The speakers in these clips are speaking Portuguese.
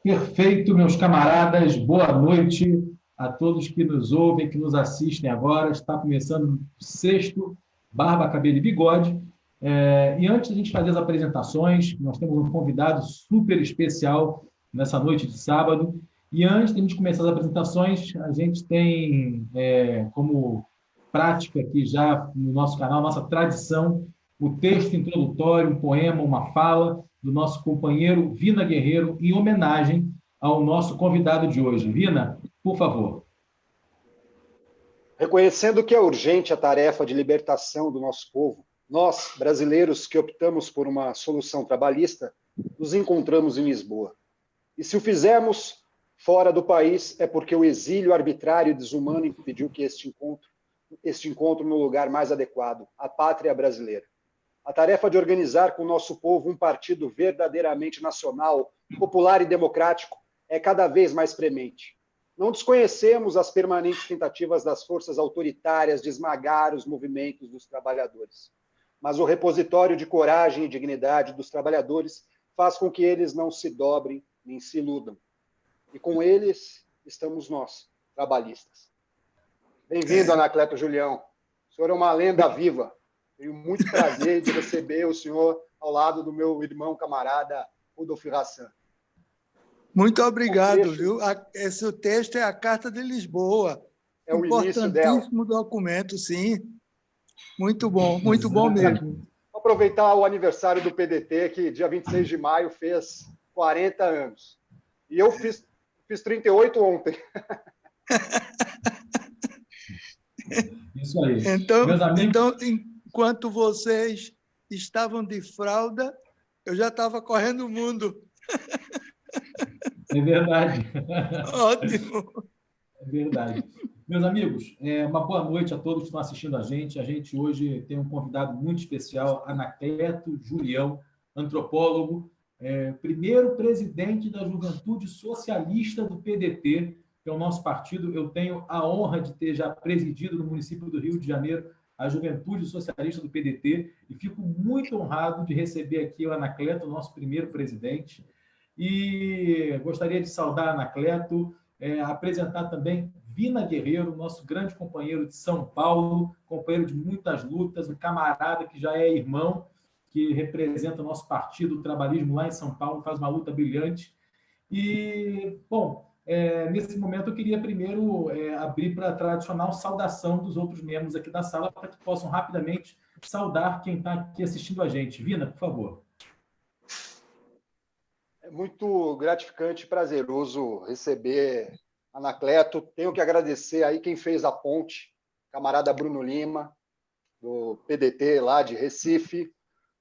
Perfeito, meus camaradas. Boa noite a todos que nos ouvem, que nos assistem agora. Está começando o sexto Barba, Cabelo e Bigode. E antes de a gente fazer as apresentações, nós temos um convidado super especial nessa noite de sábado. E antes de a gente começar as apresentações, a gente tem como prática aqui já no nosso canal, nossa tradição, o texto introdutório, um poema, uma fala do nosso companheiro Vina Guerreiro, em homenagem ao nosso convidado de hoje. Vina, por favor. Reconhecendo que é urgente a tarefa de libertação do nosso povo, nós, brasileiros que optamos por uma solução trabalhista, nos encontramos em Lisboa. E se o fizermos fora do país, é porque o exílio arbitrário e desumano impediu que este encontro no lugar mais adequado, a pátria brasileira. A tarefa de organizar com o nosso povo um partido verdadeiramente nacional, popular e democrático é cada vez mais premente. Não desconhecemos as permanentes tentativas das forças autoritárias de esmagar os movimentos dos trabalhadores. Mas o repositório de coragem e dignidade dos trabalhadores faz com que eles não se dobrem nem se iludam. E com eles estamos nós, trabalhistas. Bem-vindo, Anacleto Julião. O senhor é uma lenda viva. Tenho muito prazer de receber o senhor ao lado do meu irmão camarada Rudolf Rassan. Muito obrigado, viu? Esse texto é a Carta de Lisboa. É o início dela. Importantíssimo documento, sim. Muito bom mesmo. Vou aproveitar o aniversário do PDT, que dia 26 de maio fez 40 anos. E eu fiz 38 ontem. Isso aí. Então, enquanto vocês estavam de fralda, eu já estava correndo o mundo. É verdade. Ótimo. É verdade. Meus amigos, uma boa noite a todos que estão assistindo a gente. A gente hoje tem um convidado muito especial, Anacleto Julião, antropólogo, primeiro presidente da Juventude Socialista do PDT, que é o nosso partido. Eu tenho a honra de ter já presidido no município do Rio de Janeiro a Juventude Socialista do PDT e fico muito honrado de receber aqui o Anacleto, nosso primeiro presidente. E gostaria de saudar Anacleto, apresentar também Vina Guerreiro, nosso grande companheiro de São Paulo, companheiro de muitas lutas, um camarada que já é irmão, que representa o nosso partido, o trabalhismo lá em São Paulo, faz uma luta brilhante. E, bom, nesse momento eu queria primeiro abrir para a tradicional saudação dos outros membros aqui da sala, para que possam rapidamente saudar quem está aqui assistindo a gente. Vina, por favor. É muito gratificante e prazeroso receber Anacleto. Tenho que agradecer aí quem fez a ponte, camarada Bruno Lima, do PDT lá de Recife,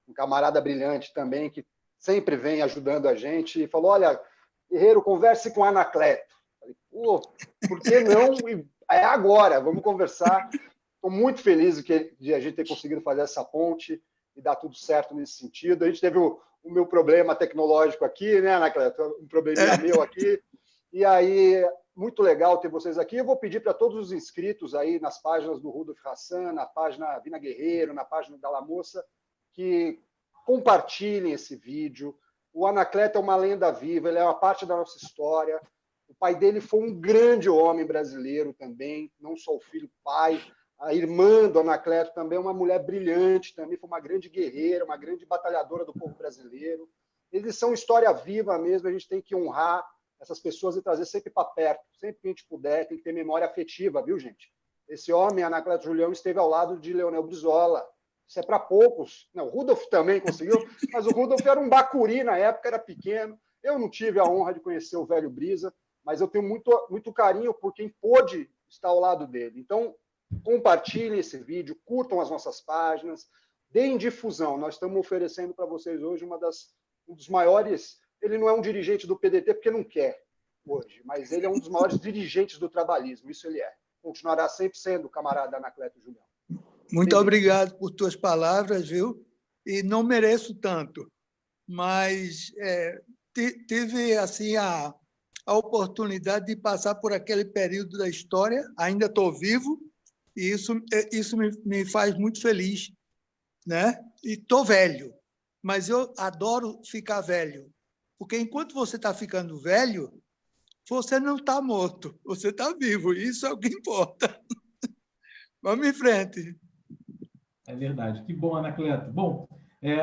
um camarada brilhante também, que sempre vem ajudando a gente, e falou, olha, Guerreiro, converse com Anacleto. Falei, pô, por que não? É agora, vamos conversar. Estou muito feliz de a gente ter conseguido fazer essa ponte e dar tudo certo nesse sentido. A gente teve o meu problema tecnológico aqui, né, Anacleto? Um probleminha meu aqui. E aí, muito legal ter vocês aqui. Eu vou pedir para todos os inscritos aí nas páginas do Rudolf Rassan, na página Vina Guerreiro, na página da La Moça, que compartilhem esse vídeo. O Anacleto é uma lenda viva, ele é uma parte da nossa história. O pai dele foi um grande homem brasileiro também, não só o filho, o pai. A irmã do Anacleto também é uma mulher brilhante, também foi uma grande guerreira, uma grande batalhadora do povo brasileiro. Eles são história viva mesmo, a gente tem que honrar essas pessoas e trazer sempre para perto, sempre que a gente puder, tem que ter memória afetiva, viu, gente? Esse homem, Anacleto Julião, esteve ao lado de Leonel Brizola. Isso é para poucos. Não, o Rudolf também conseguiu, mas o Rudolf era um bacuri na época, era pequeno. Eu não tive a honra de conhecer o velho Brisa, mas eu tenho muito carinho por quem pôde estar ao lado dele. Então, compartilhem esse vídeo, curtam as nossas páginas, deem difusão. Nós estamos oferecendo para vocês hoje um dos maiores... Ele não é um dirigente do PDT porque não quer hoje, mas ele é um dos maiores dirigentes do trabalhismo, isso ele é. Continuará sempre sendo o camarada Anacleto Julião. Muito obrigado por tuas palavras, viu? E não mereço tanto, mas tive assim a oportunidade de passar por aquele período da história, ainda estou vivo, e isso me faz muito feliz, né? E estou velho, mas eu adoro ficar velho, Porque enquanto você está ficando velho, você não está morto, você está vivo. Isso é o que importa. Vamos em frente. É verdade. Que bom, Anacleto. Bom,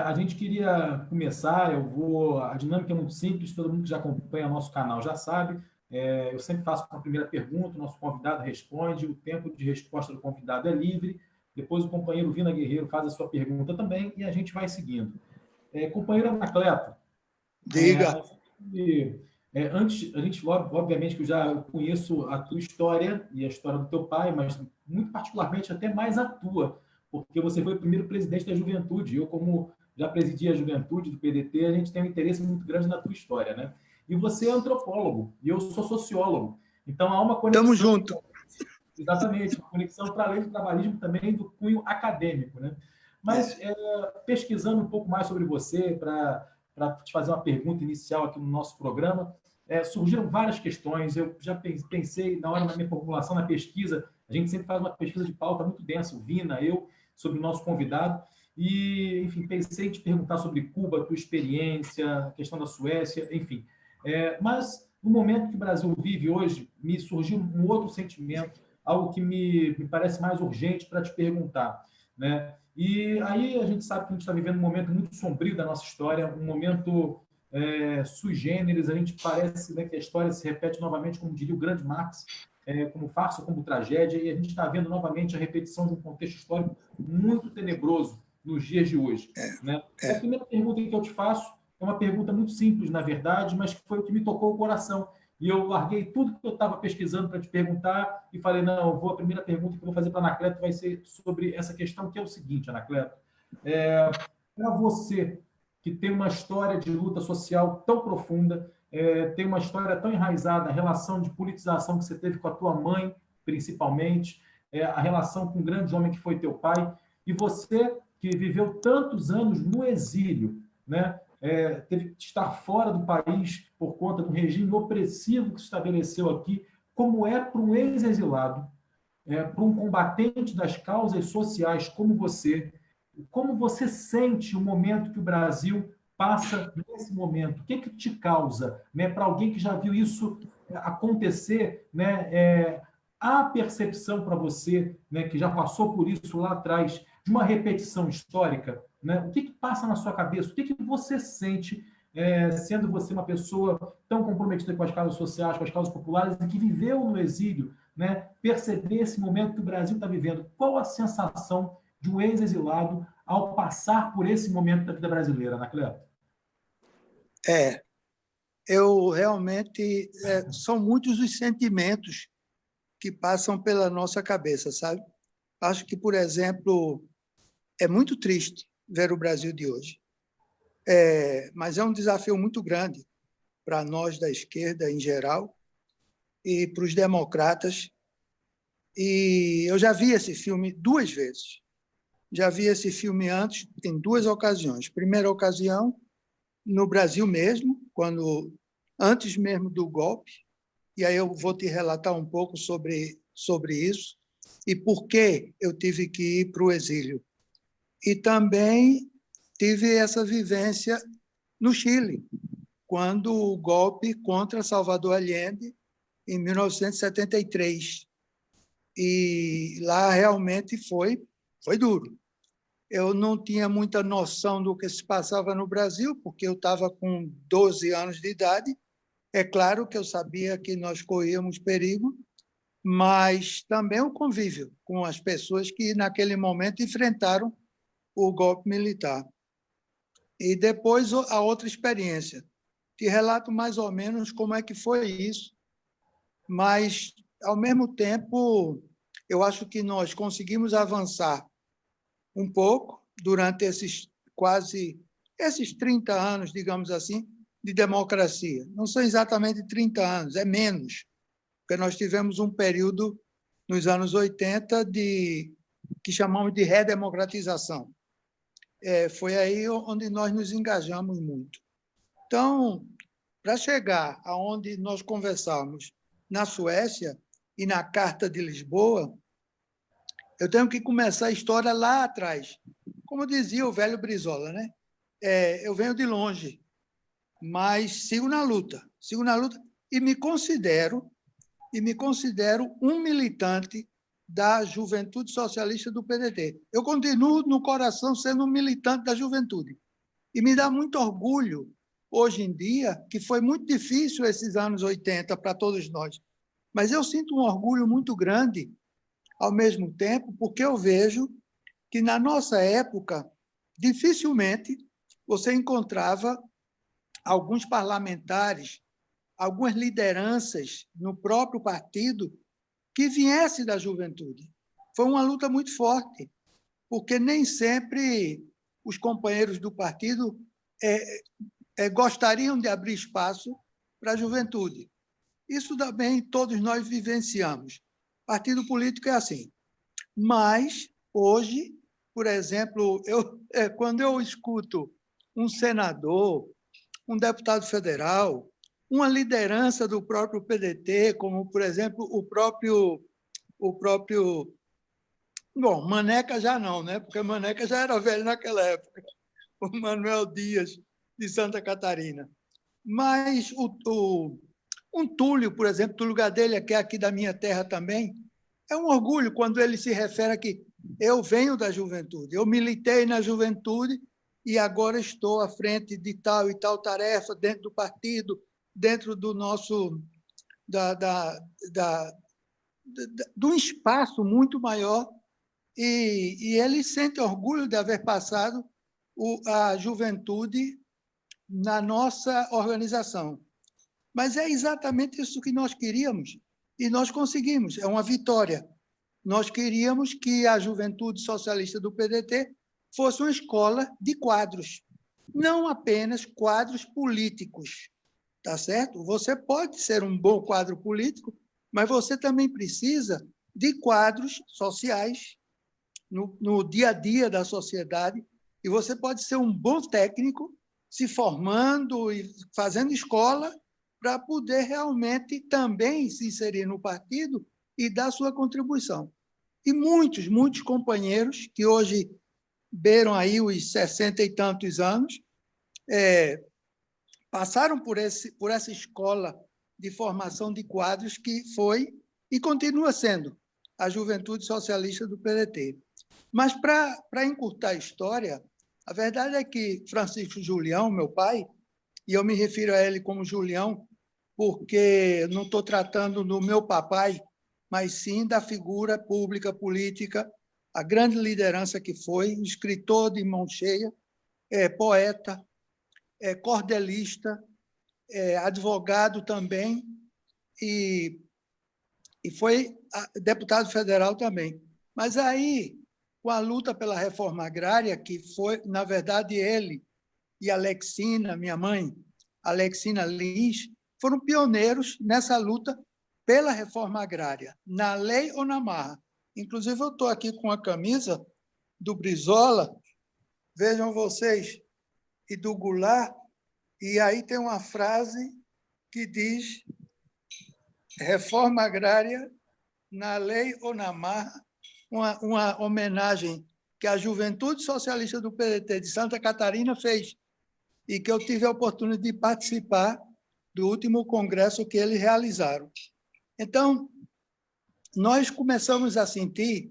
a gente queria começar, a dinâmica é muito simples, todo mundo que já acompanha o nosso canal já sabe. Eu sempre faço uma primeira pergunta, o nosso convidado responde, o tempo de resposta do convidado é livre, depois o companheiro Vina Guerreiro faz a sua pergunta também e a gente vai seguindo. Companheiro Anacleto, Diga. antes, a gente, obviamente, que eu já conheço a tua história e a história do teu pai, mas muito particularmente até mais a tua, porque você foi o primeiro presidente da juventude. Eu, como já presidi a juventude do PDT, a gente tem um interesse muito grande na tua história, né? E você é antropólogo, e eu sou sociólogo. Então, há uma conexão... Estamos juntos. Exatamente, uma conexão para além do trabalhismo também do cunho acadêmico, né? Mas, pesquisando um pouco mais sobre você, para te fazer uma pergunta inicial aqui no nosso programa, surgiram várias questões. Eu já pensei, na minha formulação, na pesquisa, a gente sempre faz uma pesquisa de pauta muito densa, o Vina, eu, sobre o nosso convidado, e, enfim, pensei em te perguntar sobre Cuba, tua experiência, a questão da Suécia, enfim. Mas, no momento que o Brasil vive hoje, me surgiu um outro sentimento, algo que me parece mais urgente para te perguntar, né? E aí a gente sabe que a gente está vivendo um momento muito sombrio da nossa história, um momento sui generis. A gente parece, né, que a história se repete novamente, como diria o grande Marx, como farsa, como tragédia, e a gente está vendo novamente a repetição de um contexto histórico muito tenebroso nos dias de hoje, né? A primeira pergunta que eu te faço é uma pergunta muito simples, na verdade, mas que foi o que me tocou o coração. E eu larguei tudo que eu estava pesquisando para te perguntar e falei, não, a primeira pergunta que eu vou fazer para a Anacleto vai ser sobre essa questão, que é o seguinte, Anacleto. Para você, que tem uma história de luta social tão profunda, tem uma história tão enraizada, a relação de politização que você teve com a tua mãe, principalmente, a relação com o grande homem que foi teu pai, e você que viveu tantos anos no exílio, né? Teve que estar fora do país por conta do regime opressivo que se estabeleceu aqui, como é para um ex-exilado, para um combatente das causas sociais como você sente o momento que o Brasil passa nesse momento? O que te causa, né, para alguém que já viu isso acontecer, né, há percepção para você, né, que já passou por isso lá atrás, de uma repetição histórica, né? O que passa na sua cabeça? O que você sente, sendo você uma pessoa tão comprometida com as causas sociais, com as causas populares, e que viveu no exílio, né? Perceber esse momento que o Brasil está vivendo? Qual a sensação de um ex-exilado ao passar por esse momento da vida brasileira, Anacleto? Eu realmente... são muitos os sentimentos que passam pela nossa cabeça, sabe? Acho que, por exemplo, é muito triste ver o Brasil de hoje. Mas é um desafio muito grande para nós da esquerda em geral e para os democratas. E eu já vi esse filme 2 vezes. Já vi esse filme antes, em 2 ocasiões. Primeira ocasião, no Brasil mesmo, antes mesmo do golpe, e aí eu vou te relatar um pouco sobre isso e por que eu tive que ir para o exílio. E também tive essa vivência no Chile, quando o golpe contra Salvador Allende, em 1973. E lá realmente foi duro. Eu não tinha muita noção do que se passava no Brasil, porque eu estava com 12 anos de idade. É claro que eu sabia que nós corríamos perigo, mas também o convívio com as pessoas que, naquele momento, enfrentaram o golpe militar. E depois a outra experiência. Te relato mais ou menos como é que foi isso, mas, ao mesmo tempo, eu acho que nós conseguimos avançar um pouco durante esses 30 anos, digamos assim, de democracia. Não são exatamente 30 anos, é menos, porque nós tivemos um período nos anos 80 que chamamos de redemocratização. Foi aí onde nós nos engajamos muito. Então, para chegar aonde nós conversamos na Suécia e na Carta de Lisboa, eu tenho que começar a história lá atrás. Como dizia o velho Brizola, né? Eu venho de longe. mas sigo na luta e me considero um militante da Juventude Socialista do PDT. Eu continuo no coração sendo um militante da juventude. E me dá muito orgulho, hoje em dia, que foi muito difícil esses anos 80 para todos nós, mas eu sinto um orgulho muito grande, ao mesmo tempo, porque eu vejo que, na nossa época, dificilmente você encontrava alguns parlamentares, algumas lideranças no próprio partido que viessem da juventude. Foi uma luta muito forte, porque nem sempre os companheiros do partido gostariam de abrir espaço para a juventude. Isso também todos nós vivenciamos. Partido político é assim. Mas, hoje, por exemplo, quando eu escuto um senador, um deputado federal, uma liderança do próprio PDT, como, por exemplo, o próprio bom, Maneca já não, né? Porque Maneca já era velho naquela época, o Manuel Dias, de Santa Catarina. Mas um Túlio, por exemplo, do lugar dele, que é aqui da minha terra também, é um orgulho quando ele se refere a que eu venho da juventude, eu militei na juventude e agora estou à frente de tal e tal tarefa dentro do partido, dentro do nosso de um espaço muito maior, e ele sente orgulho de haver passado a juventude na nossa organização. Mas é exatamente isso que nós queríamos, e nós conseguimos, é uma vitória. Nós queríamos que a Juventude Socialista do PDT fosse uma escola de quadros, não apenas quadros políticos, tá certo? Você pode ser um bom quadro político, mas você também precisa de quadros sociais no dia a dia da sociedade, e você pode ser um bom técnico se formando e fazendo escola para poder realmente também se inserir no partido e dar sua contribuição. E muitos companheiros que hoje beiram aí os 60 e tantos anos, passaram por essa escola de formação de quadros que foi e continua sendo a Juventude Socialista do PDT. Mas, para encurtar a história, a verdade é que Francisco Julião, meu pai, e eu me refiro a ele como Julião, porque não estou tratando do meu papai, mas sim da figura pública, política, a grande liderança que foi, escritor de mão cheia, poeta, cordelista, advogado também, e foi deputado federal também. Mas aí, com a luta pela reforma agrária, que foi, na verdade, ele e Alexina, minha mãe, Alexina Lins, foram pioneiros nessa luta pela reforma agrária, na lei ou na marra. Inclusive, eu estou aqui com a camisa do Brizola, vejam vocês, e do Goulart, e aí tem uma frase que diz: reforma agrária na lei ou na marra, uma homenagem que a Juventude Socialista do PDT de Santa Catarina fez e que eu tive a oportunidade de participar do último congresso que eles realizaram. Então, nós começamos a sentir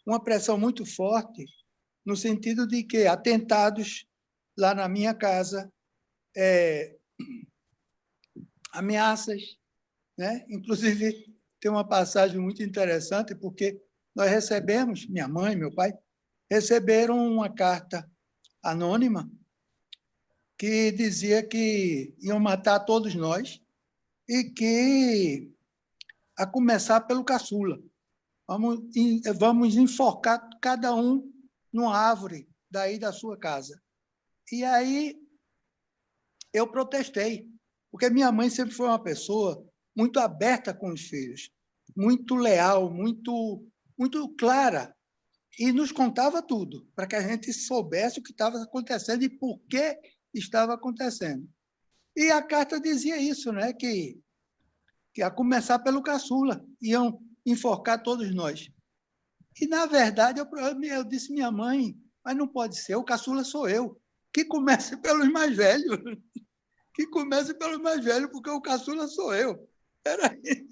uma pressão muito forte no sentido de que atentados lá na minha casa, ameaças, né? Inclusive, tem uma passagem muito interessante, porque nós recebemos, minha mãe, meu pai, receberam uma carta anônima que dizia que iam matar todos nós e que, a começar pelo caçula, vamos enforcar cada um numa árvore daí da sua casa. E aí eu protestei, porque minha mãe sempre foi uma pessoa muito aberta com os filhos, muito leal, muito clara, e nos contava tudo, para que a gente soubesse o que estava acontecendo e por que estava acontecendo. E a carta dizia isso, né? Que a começar pelo caçula, iam enforcar todos nós. E, na verdade, eu disse, minha mãe, mas não pode ser, o caçula sou eu, que comece pelos mais velhos, que comece pelo mais velho, porque o caçula sou eu. Peraí.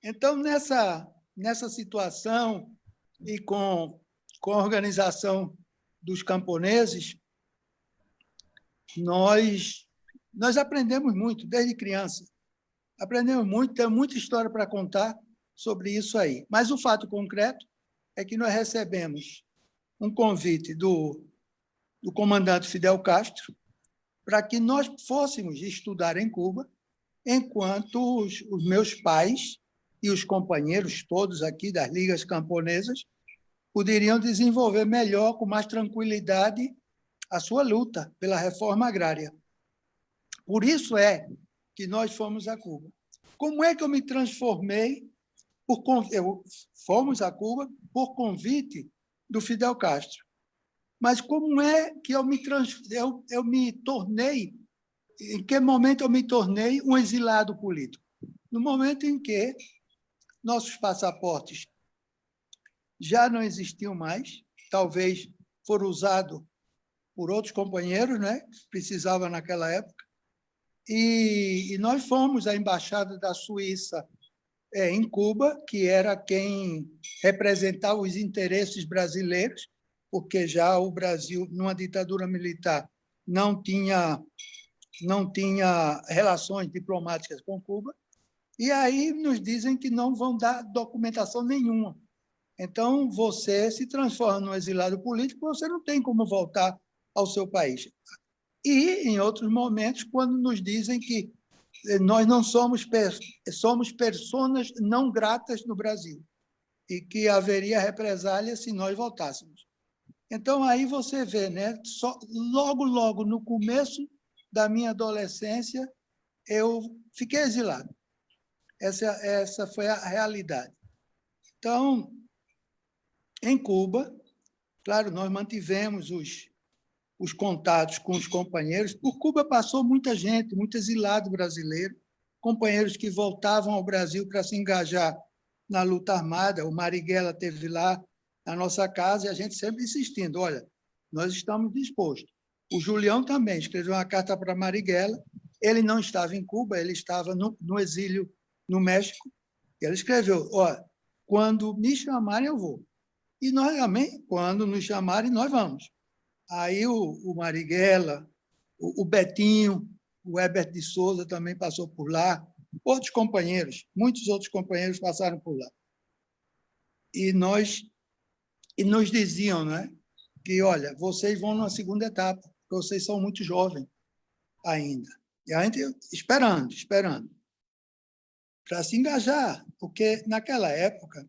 Então, nessa situação e com a organização dos camponeses, nós aprendemos muito desde criança. Aprendemos muito, tem muita história para contar sobre isso aí. Mas o fato concreto é que nós recebemos um convite do comandante Fidel Castro para que nós fôssemos estudar em Cuba, enquanto os meus pais e os companheiros todos aqui das ligas camponesas poderiam desenvolver melhor, com mais tranquilidade, a sua luta pela reforma agrária. Por isso é que nós fomos a Cuba. Como é que eu me transformei? Fomos a Cuba por convite do Fidel Castro. Mas como é que eu me tornei, em que momento eu me tornei um exilado político? No momento em que nossos passaportes já não existiam mais, talvez foram usados por outros companheiros, né, que precisavam naquela época, e nós fomos à Embaixada da Suíça em Cuba, que era quem representava os interesses brasileiros, porque já o Brasil, numa ditadura militar, não tinha relações diplomáticas com Cuba, e aí nos dizem que não vão dar documentação nenhuma. Então, você se transforma num exilado político, você não tem como voltar ao seu país. E, em outros momentos, quando nos dizem que nós não somos pessoas não gratas no Brasil e que haveria represália se nós voltássemos. Então, aí você vê, né? Logo no começo da minha adolescência, eu fiquei exilado. Essa foi a realidade. Então, em Cuba, claro, nós mantivemos os contatos com os companheiros. Por Cuba passou muita gente, muito exilado brasileiro, companheiros que voltavam ao Brasil para se engajar na luta armada. O Marighella esteve lá na nossa casa e a gente sempre insistindo, olha, nós estamos dispostos. O Julião também escreveu uma carta para Marighella, ele não estava em Cuba, ele estava no exílio no México, e ele escreveu, olha, quando me chamarem eu vou. E nós também, quando nos chamarem, nós vamos. Aí o Marighella, o Betinho, o Herbert de Souza também passou por lá, outros companheiros, muitos outros companheiros passaram por lá. E nos diziam, né, que, olha, vocês vão na segunda etapa, porque vocês são muito jovens ainda. E a gente esperando, para se engajar, porque naquela época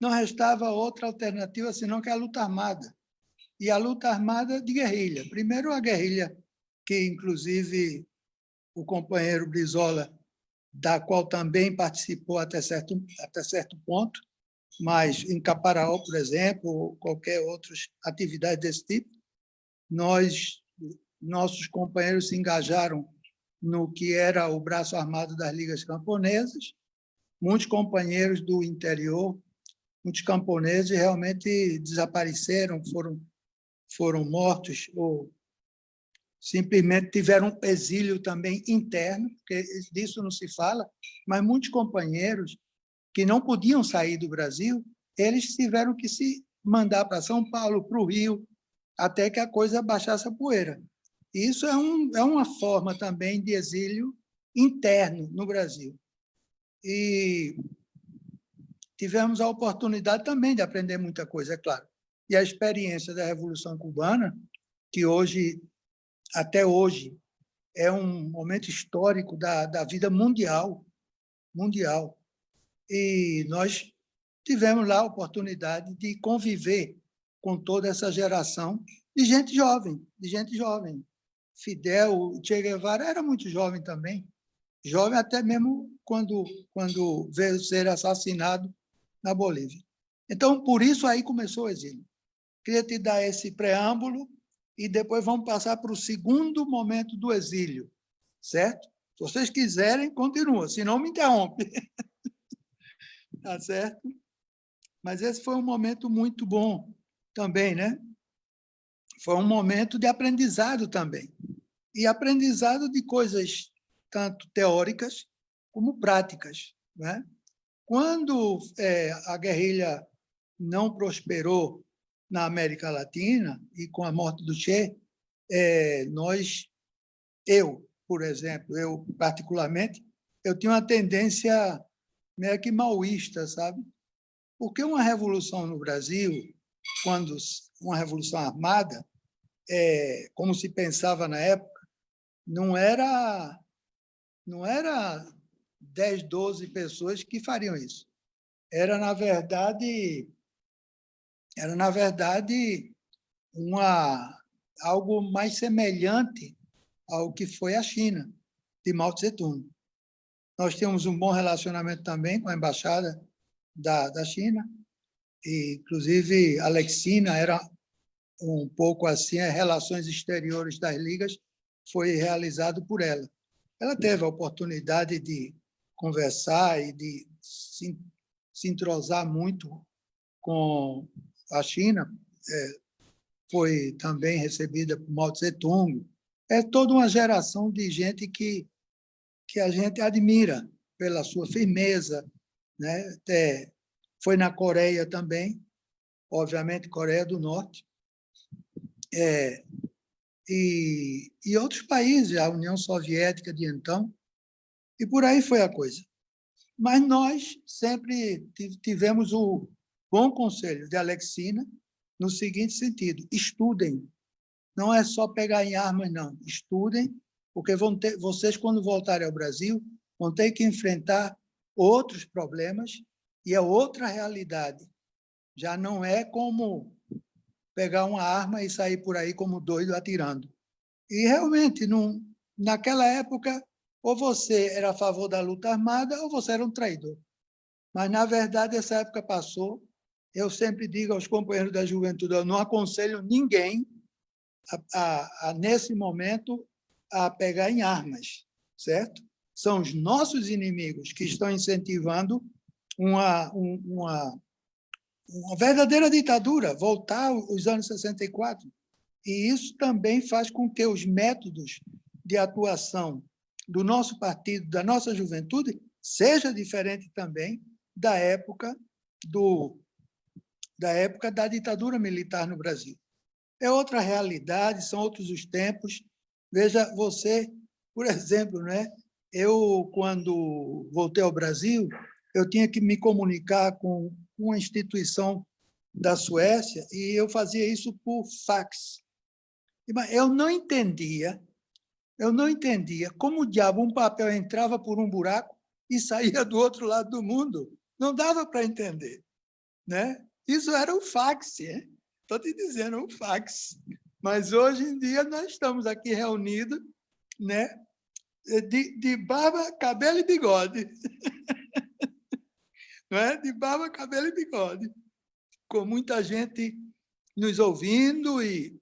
não restava outra alternativa senão que a luta armada. E a luta armada de guerrilha. Primeiro, a guerrilha, que, inclusive, o companheiro Brizola, da qual também participou até certo ponto, mas em Caparaó, por exemplo, ou qualquer outra atividade desse tipo, nossos companheiros se engajaram no que era o braço armado das ligas camponesas, muitos companheiros do interior, muitos camponeses realmente desapareceram, foram mortos ou simplesmente tiveram exílio também interno, porque disso não se fala, mas muitos companheiros que não podiam sair do Brasil, eles tiveram que se mandar para São Paulo, para o Rio, até que a coisa baixasse a poeira. Isso é uma forma também de exílio interno no Brasil. E tivemos a oportunidade também de aprender muita coisa, é claro. E a experiência da Revolução Cubana, que até hoje, é um momento histórico da vida mundial. E nós tivemos lá a oportunidade de conviver com toda essa geração de gente jovem. Fidel, Che Guevara era muito jovem também, jovem até mesmo quando veio ser assassinado na Bolívia. Então, por isso aí começou o exílio. Queria te dar esse preâmbulo e depois vamos passar para o segundo momento do exílio, certo? Se vocês quiserem, continua, senão me interrompe. Tá certo? Mas esse foi um momento muito bom também, né? Foi um momento de aprendizado também. e aprendizado de coisas tanto teóricas como práticas, né? Quando a guerrilha não prosperou na América Latina e com a morte do Che, por exemplo, eu particularmente, eu tinha uma tendência meio que maoísta, sabe? Porque uma revolução no Brasil, quando uma revolução armada, como se pensava na época, não era 10, 12 pessoas que fariam isso. Era, na verdade, algo mais semelhante ao que foi a China, de Mao Tse-tung. Nós temos um bom relacionamento também com a embaixada da China, e, inclusive, a Alexina era um pouco assim, as relações exteriores das ligas foi realizado por ela. Ela teve a oportunidade de conversar e de se entrosar muito com a China, foi também recebida por Mao Tse-tung. É toda uma geração de gente que a gente admira pela sua firmeza, né? Foi na Coreia também, obviamente Coreia do Norte, e outros países, a União Soviética de então, e por aí foi a coisa. Mas nós sempre tivemos o bom conselho de Alexina no seguinte sentido: estudem. Não é só pegar em armas, não. Estudem, porque vocês, quando voltarem ao Brasil, vão ter que enfrentar outros problemas e é outra realidade. Já não é como pegar uma arma e sair por aí como doido atirando. E, realmente, naquela época, ou você era a favor da luta armada ou você era um traidor. Mas, na verdade, essa época passou. Eu sempre digo aos companheiros da juventude, eu não aconselho ninguém, nesse momento, a pegar em armas, certo? São os nossos inimigos que estão incentivando uma verdadeira ditadura, voltar aos anos 64. E isso também faz com que os métodos de atuação do nosso partido, da nossa juventude, seja diferente também da época da ditadura militar no Brasil. É outra realidade, são outros os tempos. Veja, você, por exemplo, né? Eu, quando voltei ao Brasil, eu tinha que me comunicar com uma instituição da Suécia e eu fazia isso por fax. Eu não entendia como o diabo um papel entrava por um buraco e saía do outro lado do mundo. Não dava para entender, né? Isso era o fax, estou te dizendo, o fax. Mas hoje em dia nós estamos aqui reunidos, né? De barba, cabelo e bigode. Não é? De barba, cabelo e bigode. Com muita gente nos ouvindo e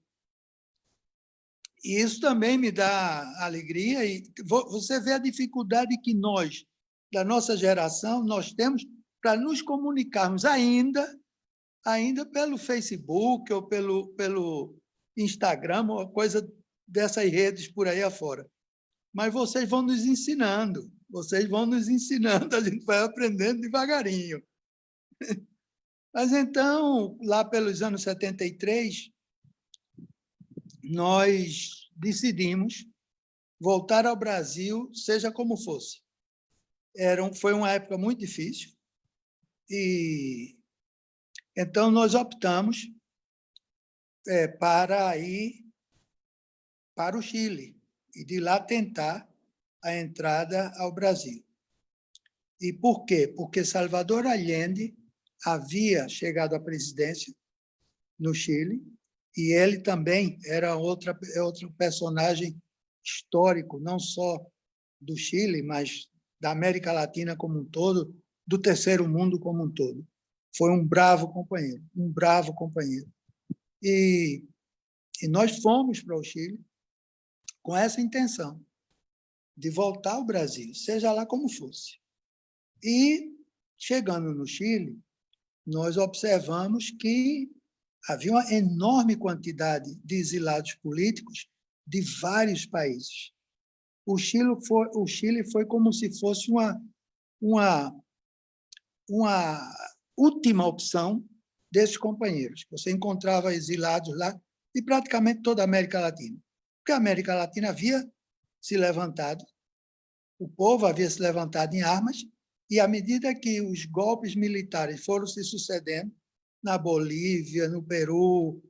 isso também me dá alegria. E você vê a dificuldade que nós, da nossa geração, nós temos para nos comunicarmos ainda pelo Facebook ou pelo Instagram, ou coisa dessas redes por aí afora. Mas vocês vão nos ensinando, a gente vai aprendendo devagarinho. Mas então, lá pelos anos 73, nós decidimos voltar ao Brasil, seja como fosse. Foi uma época muito difícil, e então nós optamos para ir para o Chile e de lá tentar a entrada ao Brasil. E por quê? Porque Salvador Allende havia chegado à presidência no Chile e ele também era outro personagem histórico, não só do Chile, mas da América Latina como um todo, do terceiro mundo como um todo. Foi um bravo companheiro. E nós fomos para o Chile com essa intenção de voltar ao Brasil, seja lá como fosse. E, chegando no Chile, nós observamos que havia uma enorme quantidade de exilados políticos de vários países. O Chile foi como se fosse uma última opção desses companheiros. Você encontrava exilados lá de praticamente toda a América Latina, porque a América Latina havia se levantado, o povo havia se levantado em armas, e à medida que os golpes militares foram se sucedendo na Bolívia, no Peru,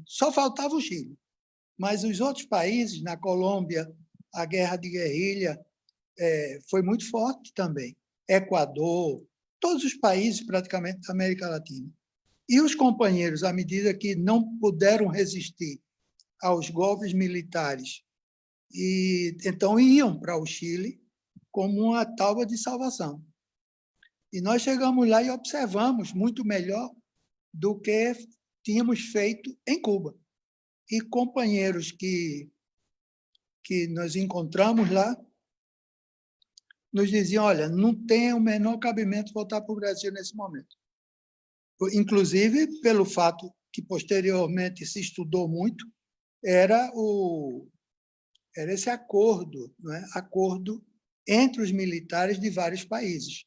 só faltava o Chile. Mas os outros países, na Colômbia, a guerra de guerrilha foi muito forte também. Equador, todos os países praticamente da América Latina. E os companheiros, à medida que não puderam resistir aos golpes militares, e então iam para o Chile como uma tábua de salvação. E nós chegamos lá e observamos muito melhor do que tínhamos feito em Cuba. E companheiros que nós encontramos lá nos diziam, olha, não tem o menor cabimento voltar para o Brasil nesse momento. Inclusive, pelo fato que posteriormente se estudou muito, era esse acordo, não é? Acordo entre os militares de vários países,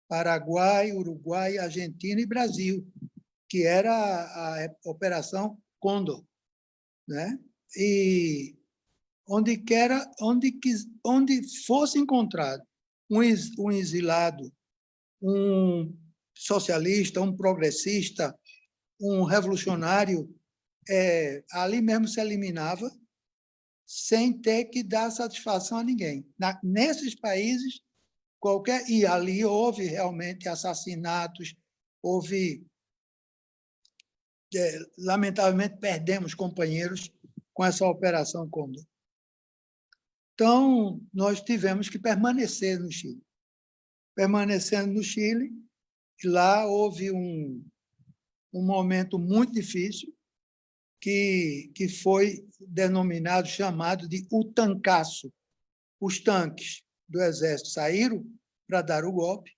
Paraguai, Uruguai, Argentina e Brasil, que era a Operação Condor, né? E onde fosse encontrado um exilado, um socialista, um progressista, um revolucionário, ali mesmo se eliminava, sem ter que dar satisfação a ninguém. Nesses países, e ali houve realmente assassinatos, lamentavelmente, perdemos companheiros com essa Operação Condor. Então, nós tivemos que permanecer no Chile. Permanecendo no Chile, lá houve um momento muito difícil, que foi chamado de o tancaço. Os tanques do Exército saíram para dar o golpe,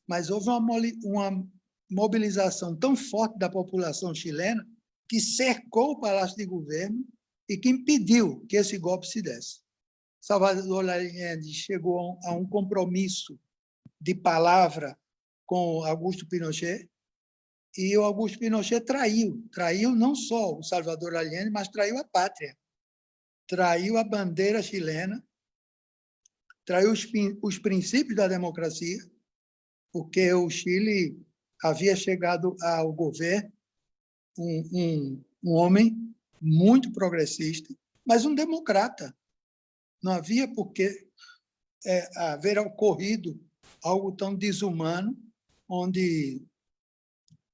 mas houve uma mobilização tão forte da população chilena que cercou o Palácio de Governo e que impediu que esse golpe se desse. Salvador Allende chegou a um compromisso de palavra com Augusto Pinochet, e o Augusto Pinochet traiu não só o Salvador Allende, mas traiu a pátria, traiu a bandeira chilena, traiu os princípios da democracia, porque o Chile havia chegado ao governo um homem muito progressista, mas um democrata. Não havia por que haver ocorrido algo tão desumano, onde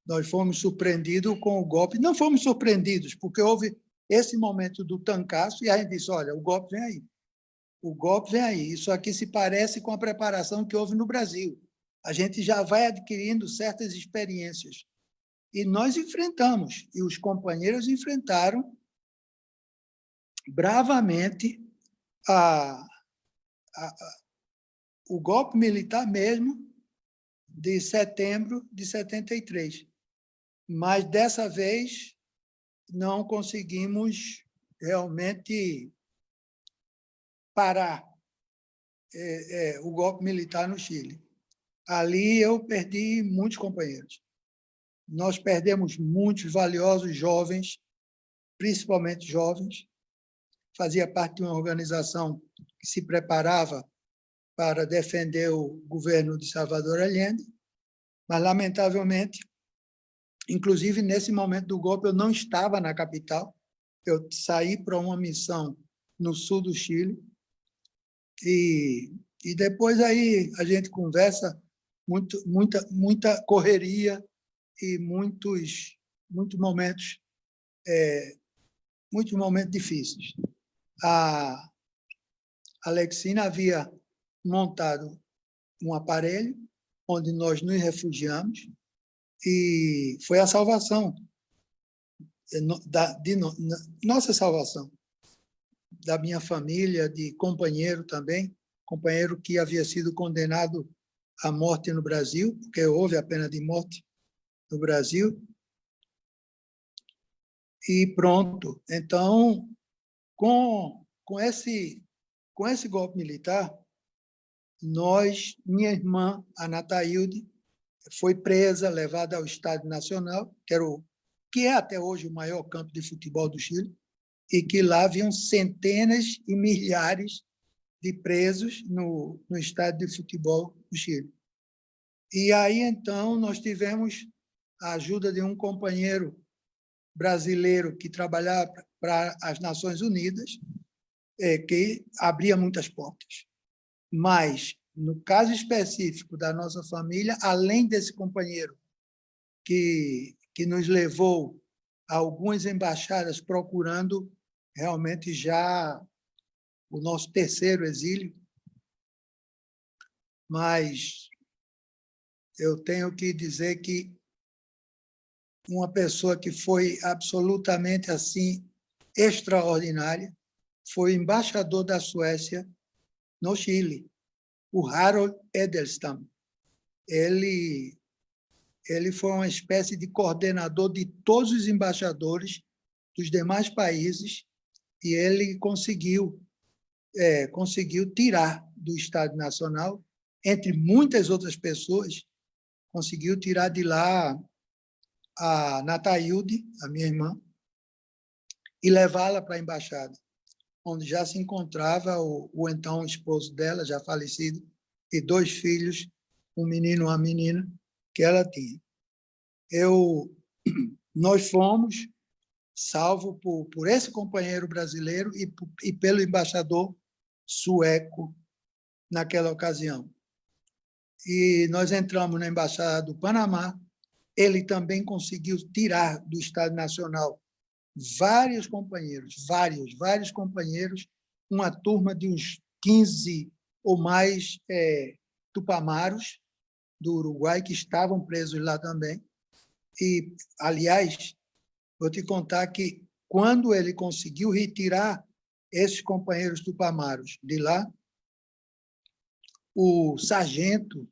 nós fomos surpreendidos com o golpe. Não fomos surpreendidos, porque houve esse momento do tancaço e a gente disse, olha, o golpe vem aí. O golpe vem aí. Isso aqui se parece com a preparação que houve no Brasil. A gente já vai adquirindo certas experiências. E nós enfrentamos, e os companheiros enfrentaram bravamente o golpe militar mesmo de setembro de 73. Mas, dessa vez, não conseguimos realmente parar o golpe militar no Chile. Ali eu perdi muitos companheiros. Nós perdemos muitos valiosos jovens, principalmente jovens. Fazia parte de uma organização que se preparava para defender o governo de Salvador Allende, mas, lamentavelmente, inclusive nesse momento do golpe, eu não estava na capital, eu saí para uma missão no sul do Chile, e depois aí a gente conversa, muita correria e muitos momentos difíceis. A Alexina havia montado um aparelho onde nós nos refugiamos e foi a salvação, nossa salvação, da minha família, de companheiro também, companheiro que havia sido condenado à morte no Brasil, porque houve a pena de morte no Brasil. E pronto. Então, com esse golpe militar, minha irmã, a Nataílde, foi presa, levada ao Estádio Nacional, que é até hoje o maior campo de futebol do Chile, e que lá haviam centenas e milhares de presos no estádio de futebol do Chile. E aí, então, nós tivemos a ajuda de um companheiro brasileiro que trabalhava para as Nações Unidas, que abria muitas portas. Mas, no caso específico da nossa família, além desse companheiro que nos levou a algumas embaixadas procurando realmente já o nosso terceiro exílio, mas eu tenho que dizer que uma pessoa que foi absolutamente assim extraordinária foi o embaixador da Suécia no Chile, o Harold Edelstam. Ele foi uma espécie de coordenador de todos os embaixadores dos demais países e ele conseguiu tirar do Estádio Nacional, entre muitas outras pessoas, conseguiu tirar de lá a Nataílde, a minha irmã, e levá-la para a embaixada, onde já se encontrava o então esposo dela, já falecido, e 2 filhos, um menino e uma menina, que ela tinha. Nós fomos salvo por esse companheiro brasileiro e pelo embaixador sueco naquela ocasião. E nós entramos na Embaixada do Panamá. Ele também conseguiu tirar do Estádio Nacional vários companheiros, vários companheiros, uma turma de uns 15 ou mais tupamaros do Uruguai que estavam presos lá também. E, aliás, vou te contar que, quando ele conseguiu retirar esses companheiros tupamaros de lá, o sargento,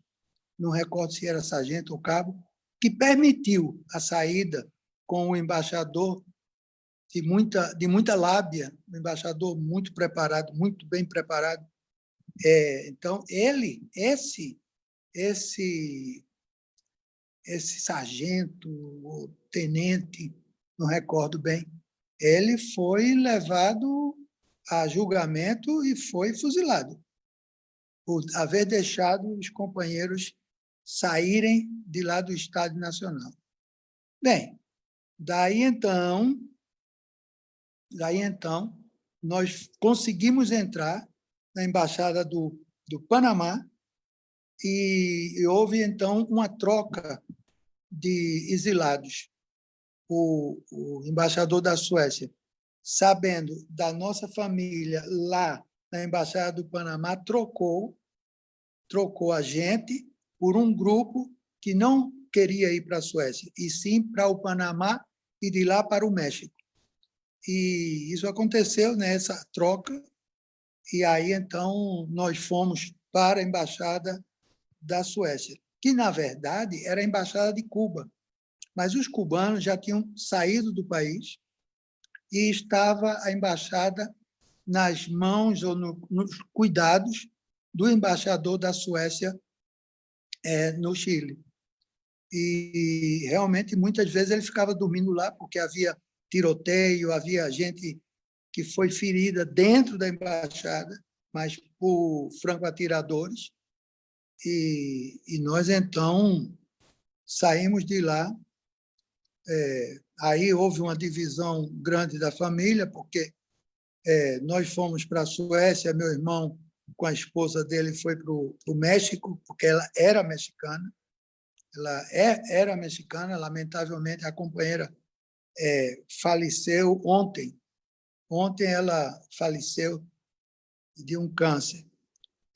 não recordo se era sargento ou cabo, que permitiu a saída com o embaixador de muita lábia, um embaixador muito preparado, muito bem preparado. Então, esse sargento, ou tenente, não recordo bem, ele foi levado a julgamento e foi fuzilado, por haver deixado os companheiros saírem de lá do Estádio Nacional. Bem, daí então, nós conseguimos entrar na Embaixada do Panamá e houve, então, uma troca de exilados. O embaixador da Suécia, sabendo da nossa família lá na Embaixada do Panamá, trocou a gente por um grupo que não queria ir para a Suécia, e sim para o Panamá e de lá para o México. E isso aconteceu nessa troca, e aí, então, nós fomos para a Embaixada da Suécia, que, na verdade, era a Embaixada de Cuba. Mas os cubanos já tinham saído do país e estava a embaixada nas mãos ou nos cuidados do embaixador da Suécia no Chile. E, realmente, muitas vezes ele ficava dormindo lá, porque havia tiroteio, havia gente que foi ferida dentro da embaixada, mas por franco-atiradores. E nós, então, saímos de lá. Aí houve uma divisão grande da família, porque nós fomos para a Suécia, meu irmão, com a esposa dele, foi para o México, porque ela era mexicana. Era mexicana, lamentavelmente, a companheira faleceu ontem. Ontem ela faleceu de um câncer,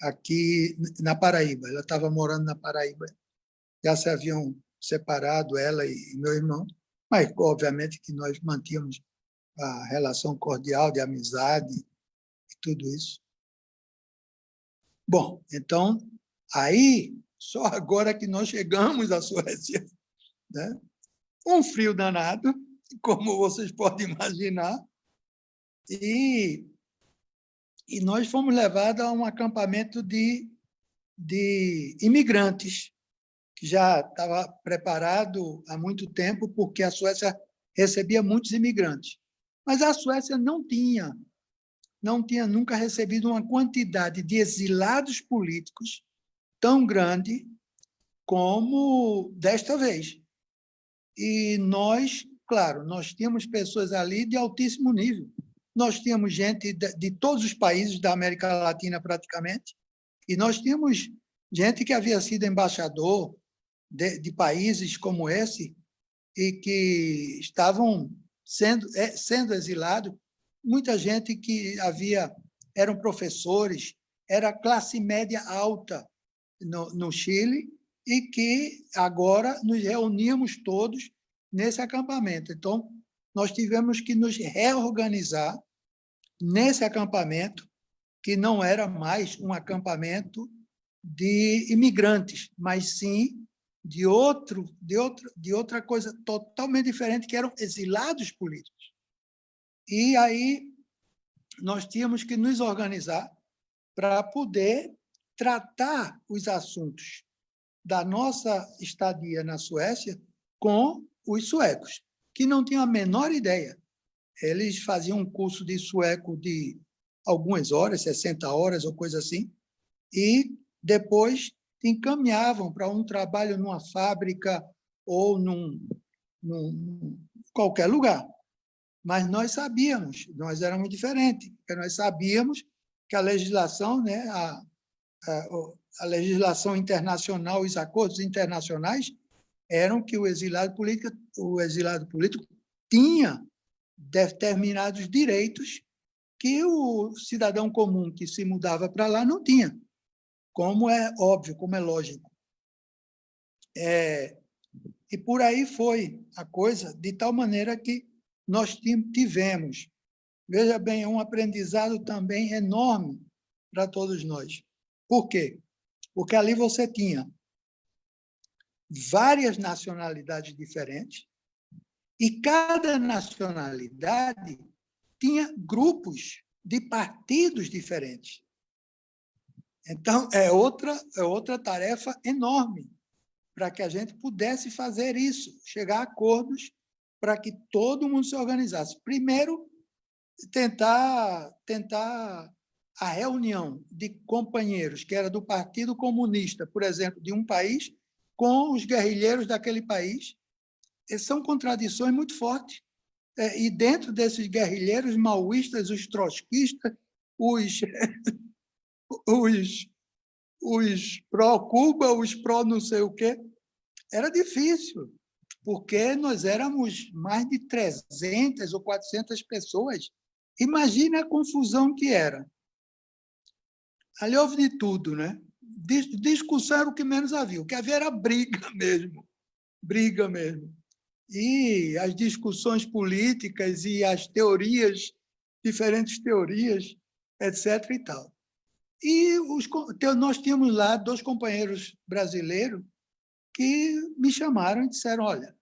aqui na Paraíba. Ela estava morando na Paraíba. Já se haviam separado, ela e meu irmão, mas, obviamente, que nós mantínhamos a relação cordial de amizade e tudo isso. Bom, então, aí, só agora que nós chegamos à Suécia, né? Um frio danado, como vocês podem imaginar, E nós fomos levados a um acampamento de imigrantes, que já estava preparado há muito tempo, porque a Suécia recebia muitos imigrantes. Mas a Suécia não tinha nunca recebido uma quantidade de exilados políticos tão grande como desta vez. E nós, claro, nós tínhamos pessoas ali de altíssimo nível. Nós tínhamos gente de todos os países da América Latina, praticamente, e nós tínhamos gente que havia sido embaixador de países como esse e que estavam sendo exilados. Muita gente que eram professores, era classe média alta no Chile, e que agora nos reuníamos todos nesse acampamento. Então, nós tivemos que nos reorganizar nesse acampamento, que não era mais um acampamento de imigrantes, mas sim de outra coisa totalmente diferente, que eram exilados políticos. E aí nós tínhamos que nos organizar para poder tratar os assuntos da nossa estadia na Suécia com os suecos, que não tinham a menor ideia. Eles faziam um curso de sueco de algumas horas, 60 horas ou coisa assim, e depois encaminhavam para um trabalho numa fábrica ou num qualquer lugar. Mas nós sabíamos, nós éramos diferentes, porque nós sabíamos que a legislação, né, a legislação internacional, os acordos internacionais, eram que o exilado político tinha determinados direitos que o cidadão comum que se mudava para lá não tinha, como é óbvio, como é lógico. E por aí foi a coisa, de tal maneira que nós tivemos, veja bem, um aprendizado também enorme para todos nós. Por quê? Porque ali você tinha várias nacionalidades diferentes e cada nacionalidade tinha grupos de partidos diferentes. Então, é outra tarefa enorme para que a gente pudesse fazer isso, chegar a acordos para que todo mundo se organizasse. Primeiro, tentar a reunião de companheiros que era do Partido Comunista, por exemplo, de um país, com os guerrilheiros daquele país. São contradições muito fortes. E dentro desses guerrilheiros maoístas, os trotskistas, os pró-Cuba, os pró não sei o quê, era difícil, porque nós éramos mais de 300 ou 400 pessoas. Imagina a confusão que era. Ali houve de tudo, né? Discussão era o que menos havia. O que havia era briga mesmo. Briga mesmo. E as discussões políticas e as teorias, diferentes teorias, etc. e tal. E nós tínhamos lá 2 companheiros brasileiros que me chamaram e disseram, olha,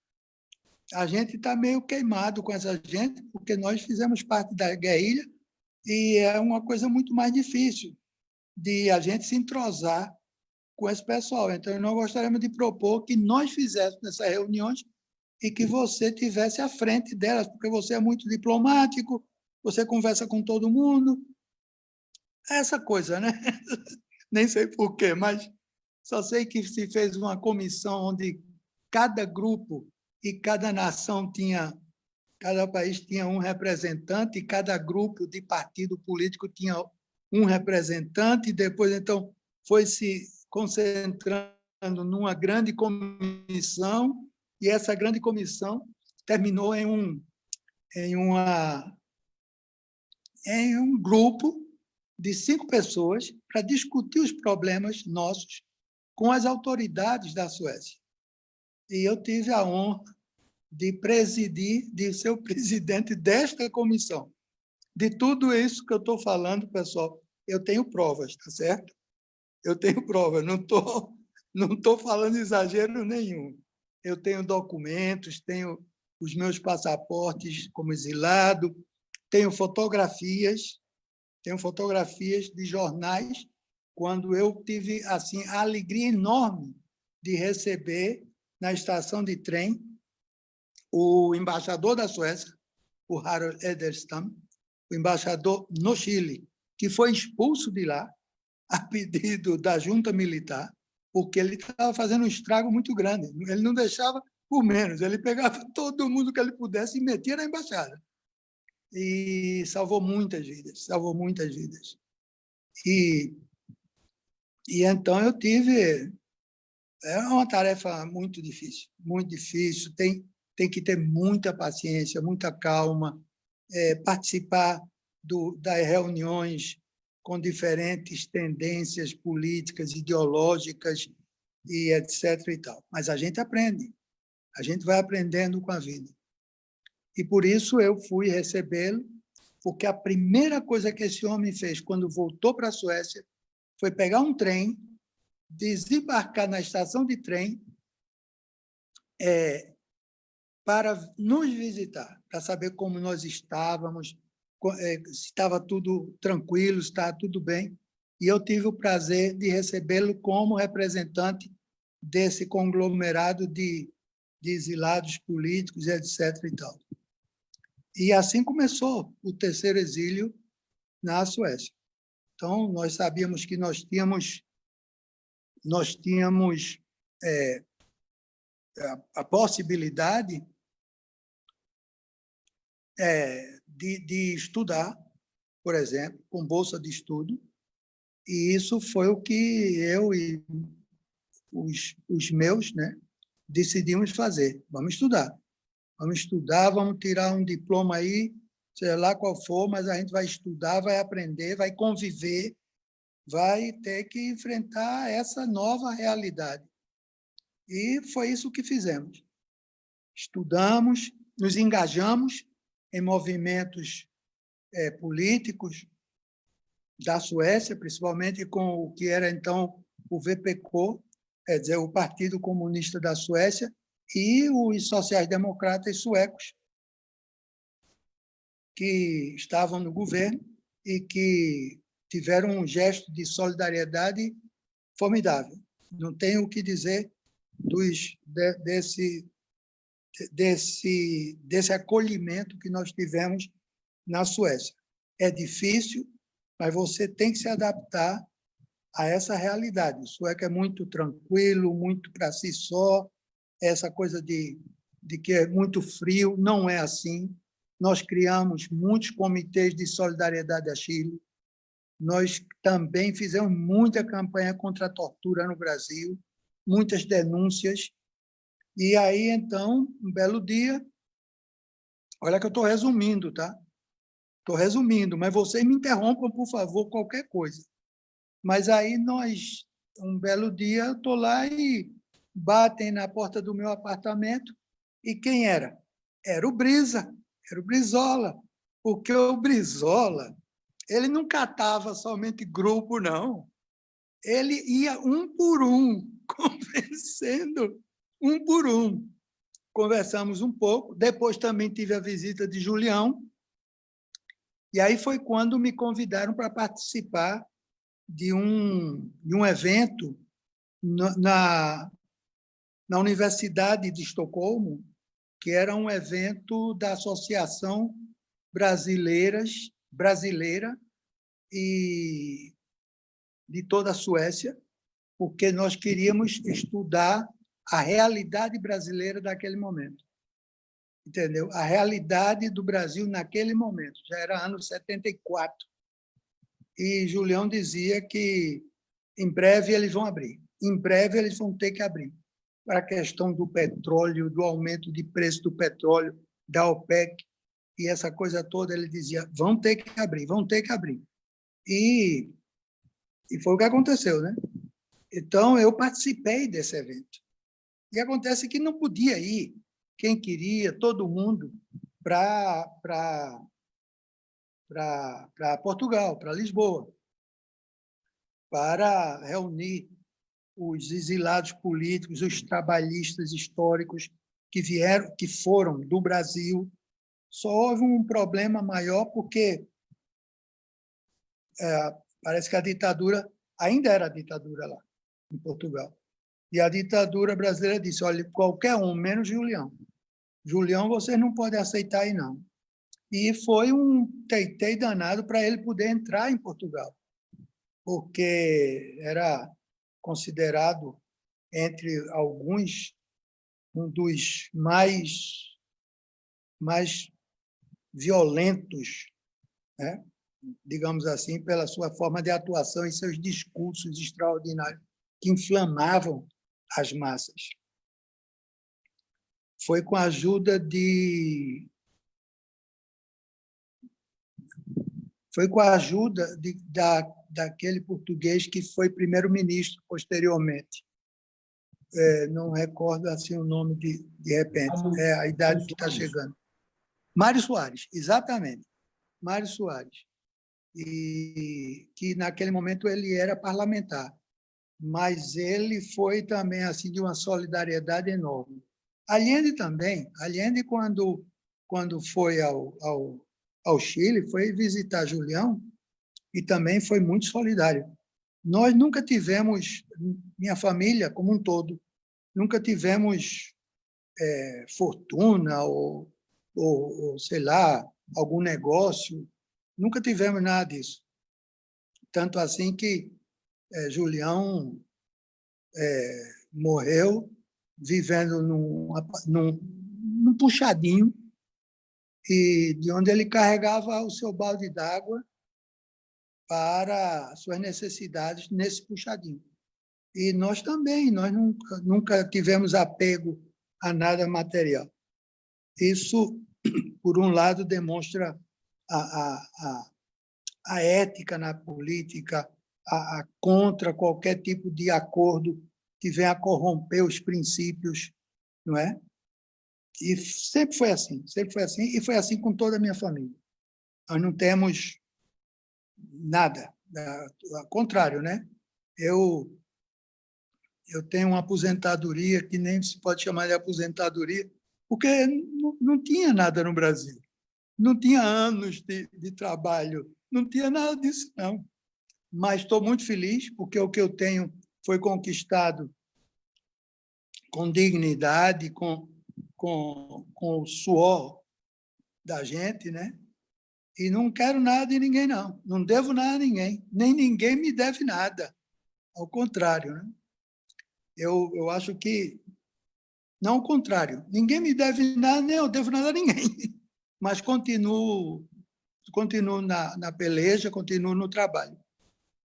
a gente está meio queimado com essa gente, porque nós fizemos parte da guerrilha e é uma coisa muito mais difícil de a gente se entrosar com esse pessoal. Então, nós gostaríamos de propor que nós fizéssemos essas reuniões e que você tivesse à frente delas, porque você é muito diplomático, você conversa com todo mundo. Essa coisa, né? Nem sei por quê, mas só sei que se fez uma comissão onde cada grupo e cada nação cada país tinha um representante, e cada grupo de partido político tinha um representante, e depois, então, foi se concentrando numa grande comissão, e essa grande comissão terminou em um grupo de 5 pessoas para discutir os problemas nossos com as autoridades da Suécia. E eu tive a honra de ser o presidente desta comissão. De tudo isso que eu estou falando, pessoal, eu tenho provas, tá certo? Eu tenho provas, não estou falando exagero nenhum. Eu tenho documentos, tenho os meus passaportes como exilado, tenho fotografias de jornais quando eu tive assim a alegria enorme de receber na estação de trem o embaixador da Suécia, o Harald Edelstam, o embaixador no Chile, que foi expulso de lá a pedido da junta militar, porque ele estava fazendo um estrago muito grande. Ele não deixava por menos, ele pegava todo mundo que ele pudesse e metia na embaixada. E salvou muitas vidas. E então eu tive... É uma tarefa muito difícil, muito difícil. Tem que ter muita paciência, muita calma, participar das reuniões com diferentes tendências políticas, ideológicas e etc. e tal. Mas a gente aprende, a gente vai aprendendo com a vida. E por isso eu fui recebê-lo, porque a primeira coisa que esse homem fez quando voltou para a Suécia foi pegar um trem, desembarcar na estação de trem para nos visitar, para saber como nós estávamos, se estava tudo tranquilo, se estava tudo bem. E eu tive o prazer de recebê-lo como representante desse conglomerado de exilados políticos, etc. E tal. E assim começou o terceiro exílio na Suécia. Então, nós sabíamos que nós tínhamos a possibilidade de estudar, por exemplo, com bolsa de estudo, e isso foi o que eu e os meus, né, decidimos fazer. Vamos estudar, vamos tirar um diploma aí, sei lá qual for, mas a gente vai estudar, vai aprender, vai conviver, vai ter que enfrentar essa nova realidade. E foi isso que fizemos. Estudamos, nos engajamos em movimentos políticos da Suécia, principalmente com o que era então o VPK, quer dizer, o Partido Comunista da Suécia, e os sociais-democratas suecos, que estavam no governo e que tiveram um gesto de solidariedade formidável. Não tenho o que dizer desse acolhimento que nós tivemos na Suécia. É difícil, mas você tem que se adaptar a essa realidade. O sueco é muito tranquilo, muito para si só, essa coisa de que é muito frio, não é assim. Nós criamos muitos comitês de solidariedade a Chile, nós também fizemos muita campanha contra a tortura no Brasil, muitas denúncias. E aí, então, um belo dia, olha que eu estou resumindo, tá? Estou resumindo, mas vocês me interrompam, por favor, qualquer coisa. Mas aí um belo dia, eu estou lá e batem na porta do meu apartamento. E quem era? Era o Brisa, era o Brizola. Porque o Brizola, ele não catava somente grupo, não. Ele ia um por um, convencendo um por um. Conversamos um pouco. Depois também tive a visita de Julião. E aí foi quando me convidaram para participar de um evento na Universidade de Estocolmo, que era um evento da Associação Brasileira e de toda a Suécia, porque nós queríamos estudar a realidade brasileira daquele momento. Entendeu? A realidade do Brasil naquele momento. Já era ano 74. E Julião dizia que em breve eles vão abrir. Em breve eles vão ter que abrir. Para a questão do petróleo, do aumento de preço do petróleo, da OPEC, e essa coisa toda, ele dizia, vão ter que abrir, vão ter que abrir. E foi o que aconteceu, né? Então, eu participei desse evento. E acontece que não podia ir quem queria, todo mundo, para Portugal, para Lisboa, para reunir os exilados políticos, os trabalhistas históricos que foram do Brasil Só houve um problema maior porque parece que a ditadura, ainda era ditadura lá, em Portugal. E a ditadura brasileira disse, olha, qualquer um, menos Julião. Julião, vocês não podem aceitar aí, não. E foi um teitei danado para ele poder entrar em Portugal, porque era considerado, entre alguns, um dos mais violentos, né? Digamos assim, pela sua forma de atuação e seus discursos extraordinários que inflamavam as massas. Foi com a ajuda daquele português que foi primeiro-ministro posteriormente. Não recordo assim o nome de repente. É a idade que está chegando. Mário Soares, exatamente. Mário Soares. E que naquele momento ele era parlamentar, mas ele foi também assim de uma solidariedade enorme. Allende também. Allende, quando foi ao Chile, foi visitar Julião e também foi muito solidário. Nós nunca tivemos, minha família como um todo, nunca tivemos fortuna ou, sei lá, algum negócio. Nunca tivemos nada disso. Tanto assim que Julião morreu vivendo num puxadinho, e de onde ele carregava o seu balde d'água para suas necessidades nesse puxadinho. E nós também, nós nunca tivemos apego a nada material. Isso, por um lado, demonstra a ética na política, contra qualquer tipo de acordo que venha a corromper os princípios, não é? E sempre foi assim, e foi assim com toda a minha família. Nós não temos nada, ao contrário, né? Eu tenho uma aposentadoria que nem se pode chamar de aposentadoria, porque não tinha nada no Brasil. Não tinha anos de trabalho, não tinha nada disso, não. Mas estou muito feliz, porque o que eu tenho foi conquistado com dignidade, com o suor da gente, né? E não quero nada de ninguém, não. Não devo nada a ninguém. Nem ninguém me deve nada. Ao contrário, né? Eu acho que... Não, ao contrário. Ninguém me deve nada, nem eu devo nada a ninguém. Mas continuo na peleja, continuo no trabalho.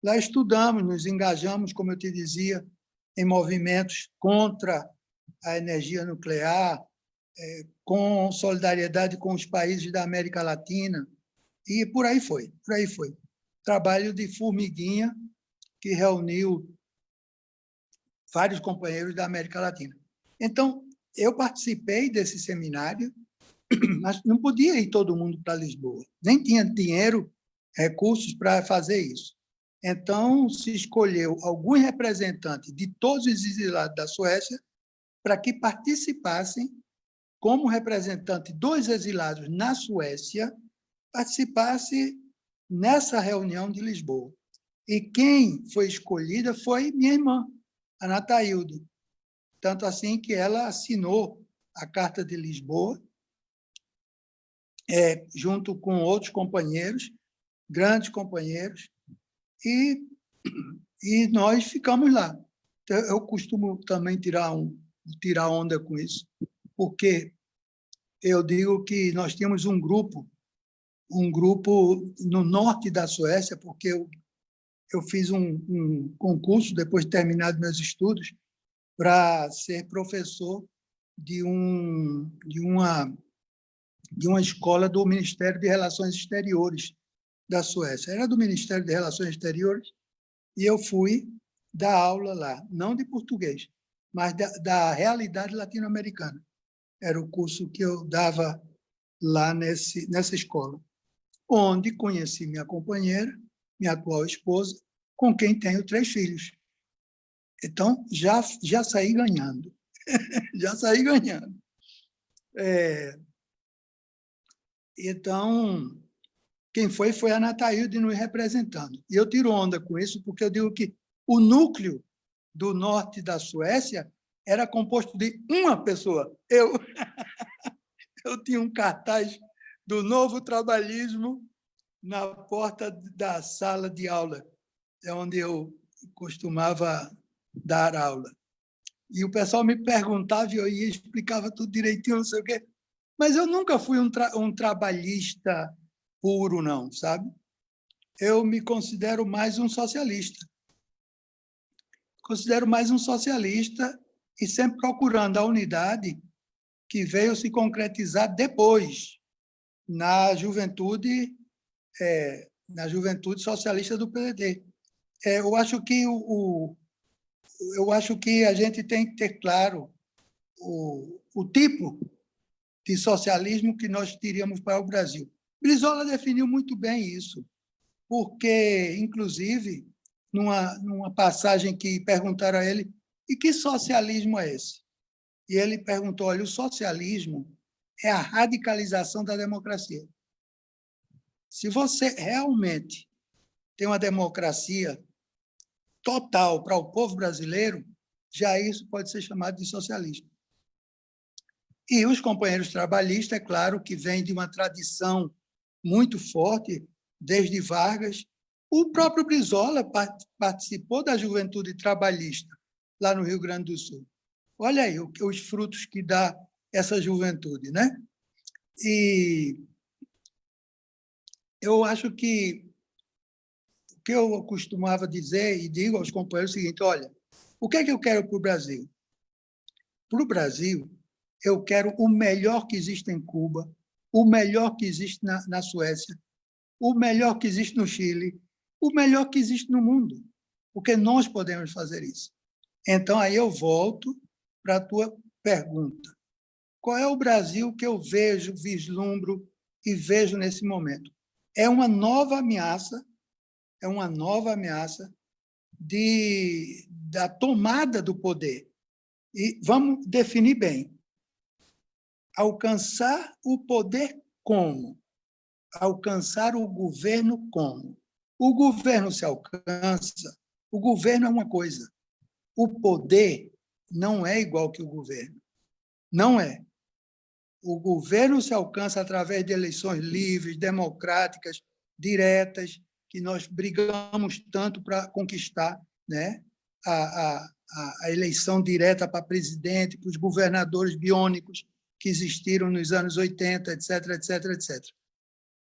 Lá estudamos, nos engajamos, como eu te dizia, em movimentos contra a energia nuclear, com solidariedade com os países da América Latina, e por aí foi. Trabalho de formiguinha que reuniu vários companheiros da América Latina. Então, eu participei desse seminário, mas não podia ir todo mundo para Lisboa. Nem tinha dinheiro, recursos para fazer isso. Então, se escolheu alguns representantes de todos os exilados da Suécia para que participassem como representante dos exilados na Suécia, participasse nessa reunião de Lisboa. E quem foi escolhida foi minha irmã, a Nataílde. Tanto assim que ela assinou a Carta de Lisboa, junto com outros companheiros, grandes companheiros, e nós ficamos lá. Então, eu costumo também tirar onda com isso, porque eu digo que nós tínhamos um grupo no norte da Suécia, porque eu fiz um concurso, depois de terminar meus estudos, para ser professor de uma escola do Ministério de Relações Exteriores da Suécia. Era do Ministério de Relações Exteriores, e eu fui dar aula lá, não de português, mas da realidade latino-americana. Era o curso que eu dava lá nessa escola, onde conheci minha companheira, minha atual esposa, com quem tenho 3 filhos. Então, já saí ganhando. Já saí ganhando. Então, quem foi a Nataílde nos representando. E eu tiro onda com isso, porque eu digo que o núcleo do norte da Suécia era composto de uma pessoa. Eu tinha um cartaz do Novo Trabalhismo na porta da sala de aula, onde eu costumava dar aula. E o pessoal me perguntava e eu ia explicava tudo direitinho, não sei o quê. Mas eu nunca fui um trabalhista puro, não, sabe? Eu me considero mais um socialista. Considero mais um socialista e sempre procurando a unidade que veio se concretizar depois na juventude socialista do PDT. Eu acho que a gente tem que ter claro o tipo de socialismo que nós teríamos para o Brasil. Brizola definiu muito bem isso, porque, inclusive, numa passagem que perguntaram a ele, e que socialismo é esse? E ele perguntou, olha, o socialismo é a radicalização da democracia. Se você realmente tem uma democracia total para o povo brasileiro, já isso pode ser chamado de socialismo. E os companheiros trabalhistas, é claro, que vêm de uma tradição muito forte, desde Vargas. O próprio Brizola participou da juventude trabalhista, lá no Rio Grande do Sul. Olha aí os frutos que dá essa juventude, né? E eu acho que o que eu costumava dizer, e digo aos companheiros o seguinte, olha, o que é que eu quero para o Brasil? Para o Brasil, eu quero o melhor que existe em Cuba, o melhor que existe na Suécia, o melhor que existe no Chile, o melhor que existe no mundo, porque nós podemos fazer isso. Então, aí eu volto para a tua pergunta. Qual é o Brasil que eu vejo, vislumbro e vejo nesse momento? É uma nova ameaça da tomada do poder. E vamos definir bem. Alcançar o poder como? Alcançar o governo como? O governo se alcança, o governo é uma coisa. O poder não é igual que o governo. Não é. O governo se alcança através de eleições livres, democráticas, diretas, que nós brigamos tanto para conquistar, né? A eleição direta para presidente, para os governadores biônicos que existiram nos anos 80, etc., etc., etc.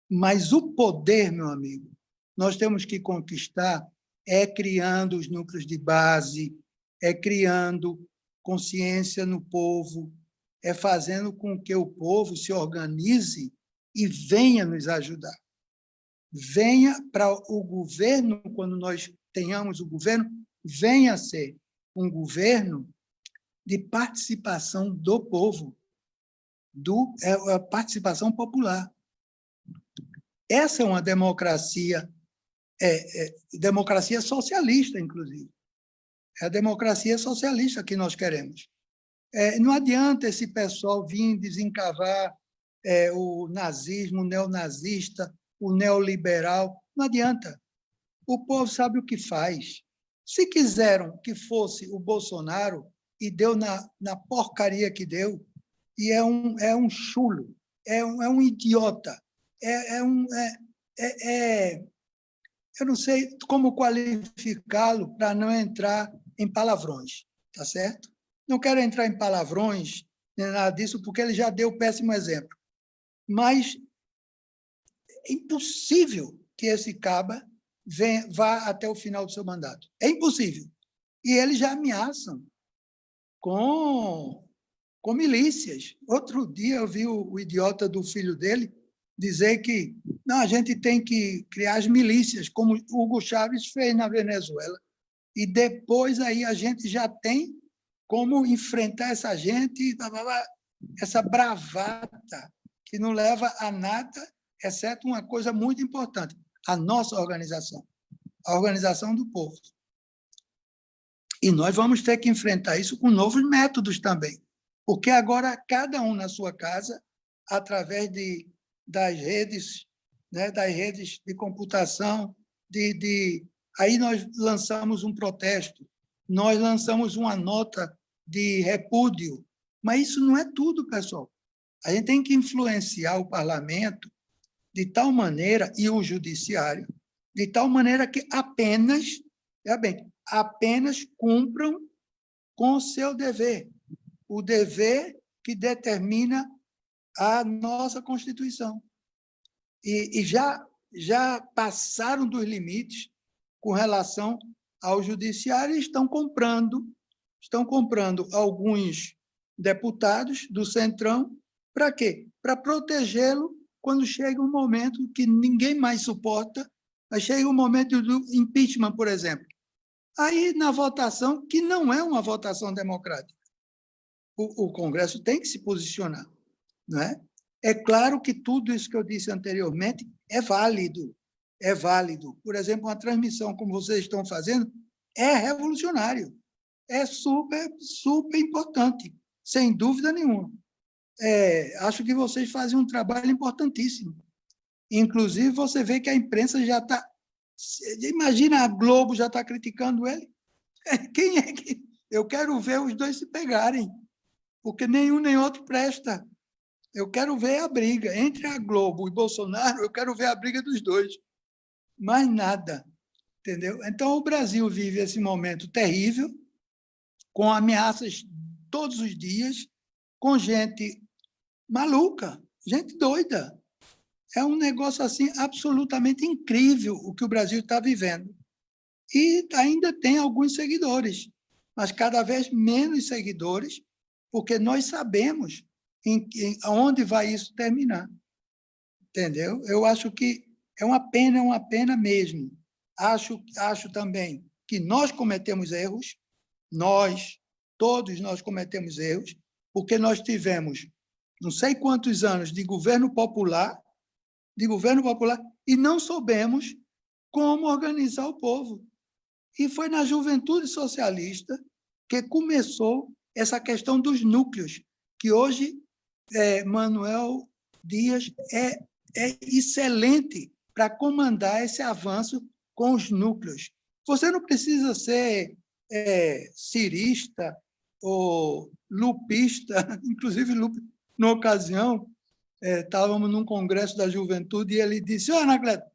Mas o poder, meu amigo, nós temos que conquistar criando os núcleos de base, criando consciência no povo, fazendo com que o povo se organize e venha nos ajudar. Venha para o governo, quando nós tenhamos o governo, venha ser um governo de participação do povo, a participação popular. Essa é uma democracia, democracia socialista, inclusive. É a democracia socialista que nós queremos. Não adianta esse pessoal vir desencavar o nazismo, o neonazista, o neoliberal. Não adianta. O povo sabe o que faz. Se quiseram que fosse o Bolsonaro, e deu na porcaria que deu, e é um chulo, é um idiota, eu não sei como qualificá-lo para não entrar em palavrões, tá certo? Não quero entrar em palavrões, nem nada disso, porque ele já deu péssimo exemplo. Mas é impossível que esse caba vá até o final do seu mandato. É impossível. E eles já ameaçam com milícias. Outro dia eu vi o idiota do filho dele dizer que não, a gente tem que criar as milícias, como Hugo Chávez fez na Venezuela. E depois aí a gente já tem como enfrentar essa gente, essa bravata que não leva a nada, exceto uma coisa muito importante, a nossa organização, a organização do povo. E nós vamos ter que enfrentar isso com novos métodos também, porque agora cada um na sua casa, através de das redes, né, das redes de computação. Aí nós lançamos um protesto, nós lançamos uma nota de repúdio, mas isso não é tudo, pessoal. A gente tem que influenciar o parlamento de tal maneira, e o judiciário, de tal maneira que apenas cumpram com o seu dever, o dever que determina a nossa Constituição. E já passaram dos limites com relação ao judiciário e estão comprando alguns deputados do Centrão. Para quê? Para protegê-lo quando chega um momento que ninguém mais suporta, mas chega o momento do impeachment, por exemplo. Aí, na votação, que não é uma votação democrática, o Congresso tem que se posicionar, não é? É claro que tudo isso que eu disse anteriormente é válido. É válido. Por exemplo, uma transmissão como vocês estão fazendo é revolucionário. É super, super importante, sem dúvida nenhuma. Acho que vocês fazem um trabalho importantíssimo. Inclusive, você vê que a imprensa já está... Imagina, a Globo já está criticando ele. Quem é que... Eu quero ver os dois se pegarem, porque nenhum nem outro presta. Eu quero ver a briga entre a Globo e Bolsonaro, eu quero ver a briga dos dois. Mais nada, entendeu? Então, o Brasil vive esse momento terrível, com ameaças todos os dias, com gente maluca, gente doida. É um negócio assim absolutamente incrível o que o Brasil está vivendo. E ainda tem alguns seguidores, mas cada vez menos seguidores, porque nós sabemos aonde vai isso terminar. Entendeu? Eu acho que é uma pena mesmo. Acho também que nós cometemos erros, todos nós cometemos erros, porque nós tivemos não sei quantos anos de governo popular, e não soubemos como organizar o povo. E foi na juventude socialista que começou essa questão dos núcleos, que hoje Manuel Dias é excelente para comandar esse avanço com os núcleos. Você não precisa ser cirista ou lupista, inclusive, na ocasião, estávamos num congresso da juventude e ele disse: "Ô, Anacleto",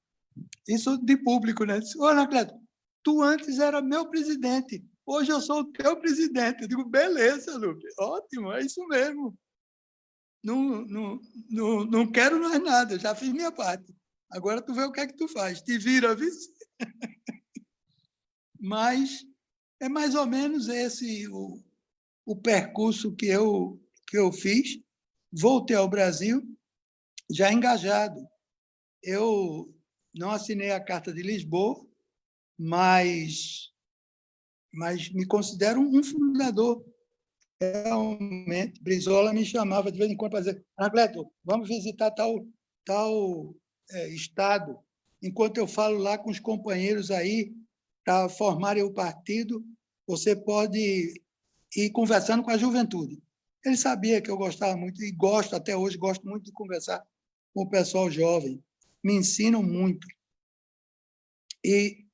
isso de público, né? "Ô, Anacleto, tu antes era meu presidente, hoje eu sou o teu presidente." Eu digo: "Beleza, Lupe, ótimo, é isso mesmo. Não quero mais nada, já fiz minha parte. Agora tu vê o que é que tu faz, te vira, viu?" Mas é mais ou menos esse o percurso que eu fiz. Voltei ao Brasil já engajado. Eu não assinei a Carta de Lisboa, mas me considero um fundador. Realmente, Brizola me chamava de vez em quando para dizer: "Anacleto, vamos visitar tal estado. Enquanto eu falo lá com os companheiros aí para formarem o partido, você pode ir conversando com a juventude." Ele sabia que eu gostava muito, e gosto até hoje, gosto muito de conversar com o pessoal jovem. Me ensinam muito. E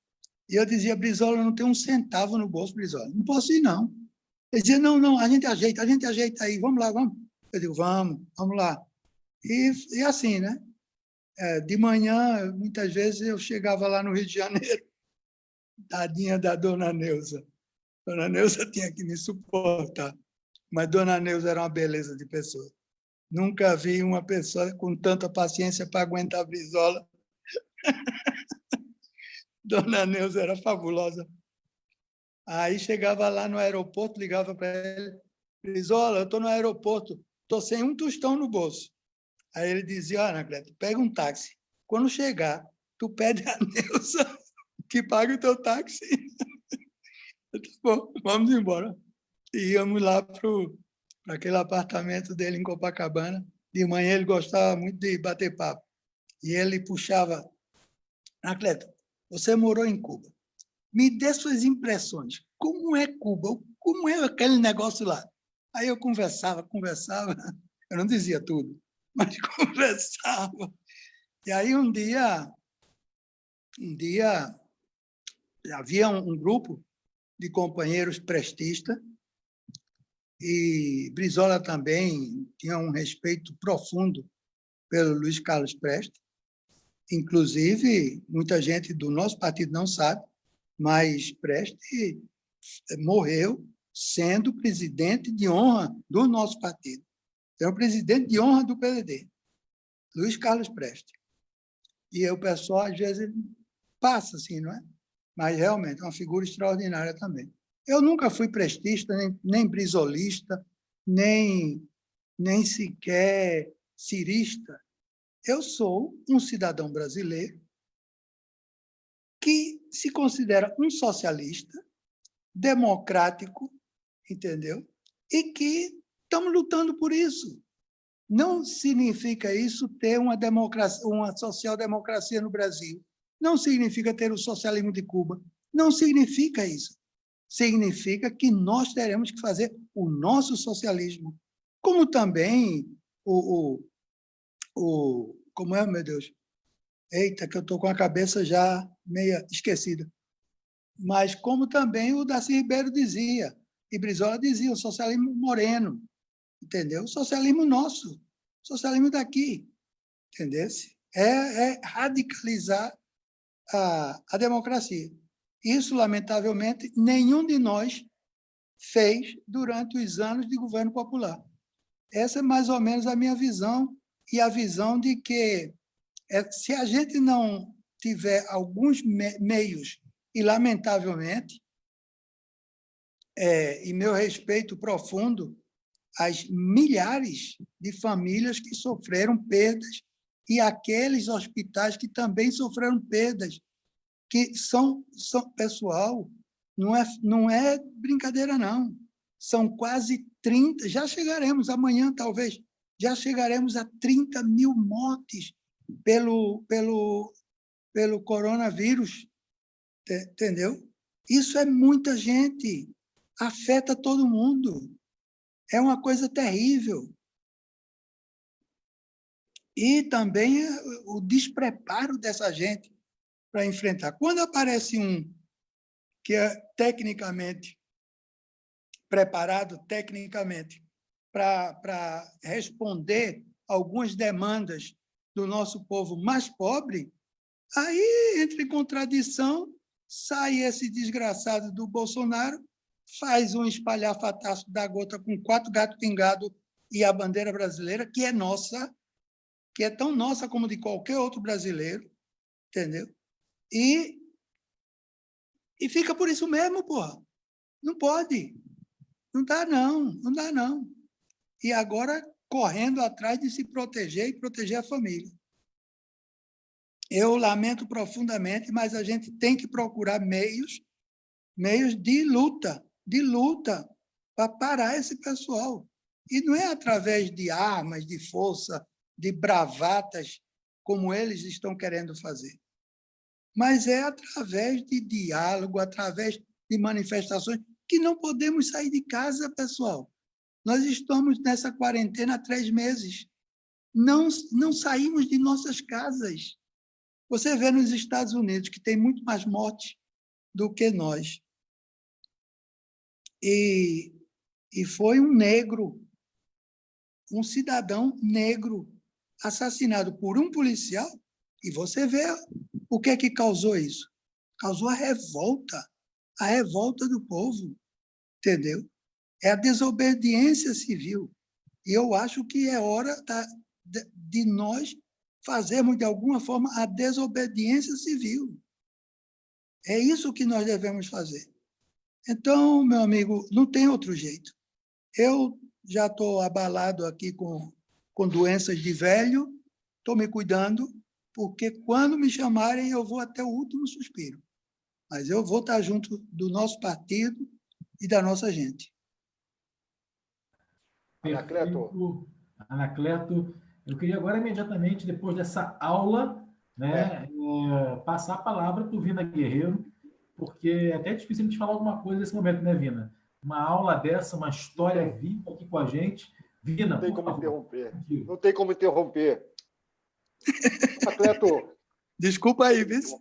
eu dizia: "Brizola, eu não tenho um centavo no bolso, Brizola. Não posso ir, não." Ele dizia: não, a gente ajeita aí, vamos lá, vamos." Eu digo: vamos lá. E assim, né? De manhã, muitas vezes, eu chegava lá no Rio de Janeiro, tadinha da Dona Neuza. Dona Neuza tinha que me suportar, mas Dona Neuza era uma beleza de pessoa. Nunca vi uma pessoa com tanta paciência para aguentar a Brizola. Dona Neuza era fabulosa. Aí chegava lá no aeroporto, ligava para ele: "Brizola, eu estou no aeroporto, estou sem um tostão no bolso." Aí ele dizia: "Ó, Anacleto, pega um táxi. Quando chegar, tu pede a Neuza que pague o teu táxi." Eu disse: "Bom, vamos embora." E íamos lá para aquele apartamento dele em Copacabana. De manhã ele gostava muito de bater papo. E ele puxava: "Anacleto, você morou em Cuba. Me dê suas impressões. Como é Cuba? Como é aquele negócio lá?" Aí eu conversava. Eu não dizia tudo, mas conversava. E aí, um dia havia um grupo de companheiros prestistas, e Brizola também tinha um respeito profundo pelo Luiz Carlos Prestes. Inclusive, muita gente do nosso partido não sabe, mas Prestes morreu sendo presidente de honra do nosso partido. É o presidente de honra do PDT, Luiz Carlos Prestes. E o pessoal, às vezes, passa assim, não é? Mas, realmente, é uma figura extraordinária também. Eu nunca fui prestista, nem brizolista, nem sequer cirista. Eu sou um cidadão brasileiro que se considera um socialista, democrático, entendeu? E que estamos lutando por isso. Não significa isso ter uma democracia, uma social-democracia no Brasil. Não significa ter o socialismo de Cuba. Não significa isso. Significa que nós teremos que fazer o nosso socialismo. Como também como é, meu Deus? Eita, que eu estou com a cabeça já meia esquecida. Mas como também o Darcy Ribeiro dizia, e Brizola dizia, o socialismo moreno, entendeu? O socialismo nosso, o socialismo daqui, entendeu? É radicalizar a democracia. Isso, lamentavelmente, nenhum de nós fez durante os anos de governo popular. Essa é mais ou menos a minha visão, e a visão de que se a gente não tiver alguns meios, e lamentavelmente, e meu respeito profundo às milhares de famílias que sofreram perdas e aqueles hospitais que também sofreram perdas, que são pessoal, não é brincadeira, não. São quase 30, já chegaremos, amanhã talvez, já chegaremos a 30 mil mortes pelo coronavírus, entendeu? Isso é muita gente, afeta todo mundo, é uma coisa terrível. E também o despreparo dessa gente para enfrentar. Quando aparece um que é tecnicamente preparado, tecnicamente, para responder algumas demandas do nosso povo mais pobre, aí, entre contradição, sai esse desgraçado do Bolsonaro, faz um espalhafataço da gota com 4 gatos pingados e a bandeira brasileira, que é nossa, que é tão nossa como de qualquer outro brasileiro, entendeu? E fica por isso mesmo, porra. Não pode. Não dá, não. Não dá, não. E agora, correndo atrás de se proteger e proteger a família. Eu lamento profundamente, mas a gente tem que procurar meios de luta para parar esse pessoal. E não é através de armas, de força, de bravatas, como eles estão querendo fazer. Mas é através de diálogo, através de manifestações, que não podemos sair de casa, pessoal. Nós estamos nessa quarentena há 3 meses. Não saímos de nossas casas. Você vê nos Estados Unidos, que tem muito mais mortes do que nós. E foi um negro, um cidadão negro, assassinado por um policial, e você vê o que é que causou isso. Causou a revolta do povo, entendeu? É a desobediência civil. E eu acho que é hora de nós fazermos, de alguma forma, a desobediência civil. É isso que nós devemos fazer. Então, meu amigo, não tem outro jeito. Eu já estou abalado aqui com doenças de velho, estou me cuidando, porque quando me chamarem, eu vou até o último suspiro. Mas eu vou estar junto do nosso partido e da nossa gente. Perfeito. Anacleto, eu queria agora, imediatamente, depois dessa aula, né, passar a para o Vina Guerreiro, porque é até difícil a gente falar alguma coisa nesse momento, né, Vina? Uma aula dessa, uma história viva aqui com a gente, Vina, Não tem por como favor. interromper. Não tem como interromper. Anacleto. Desculpa aí, vice.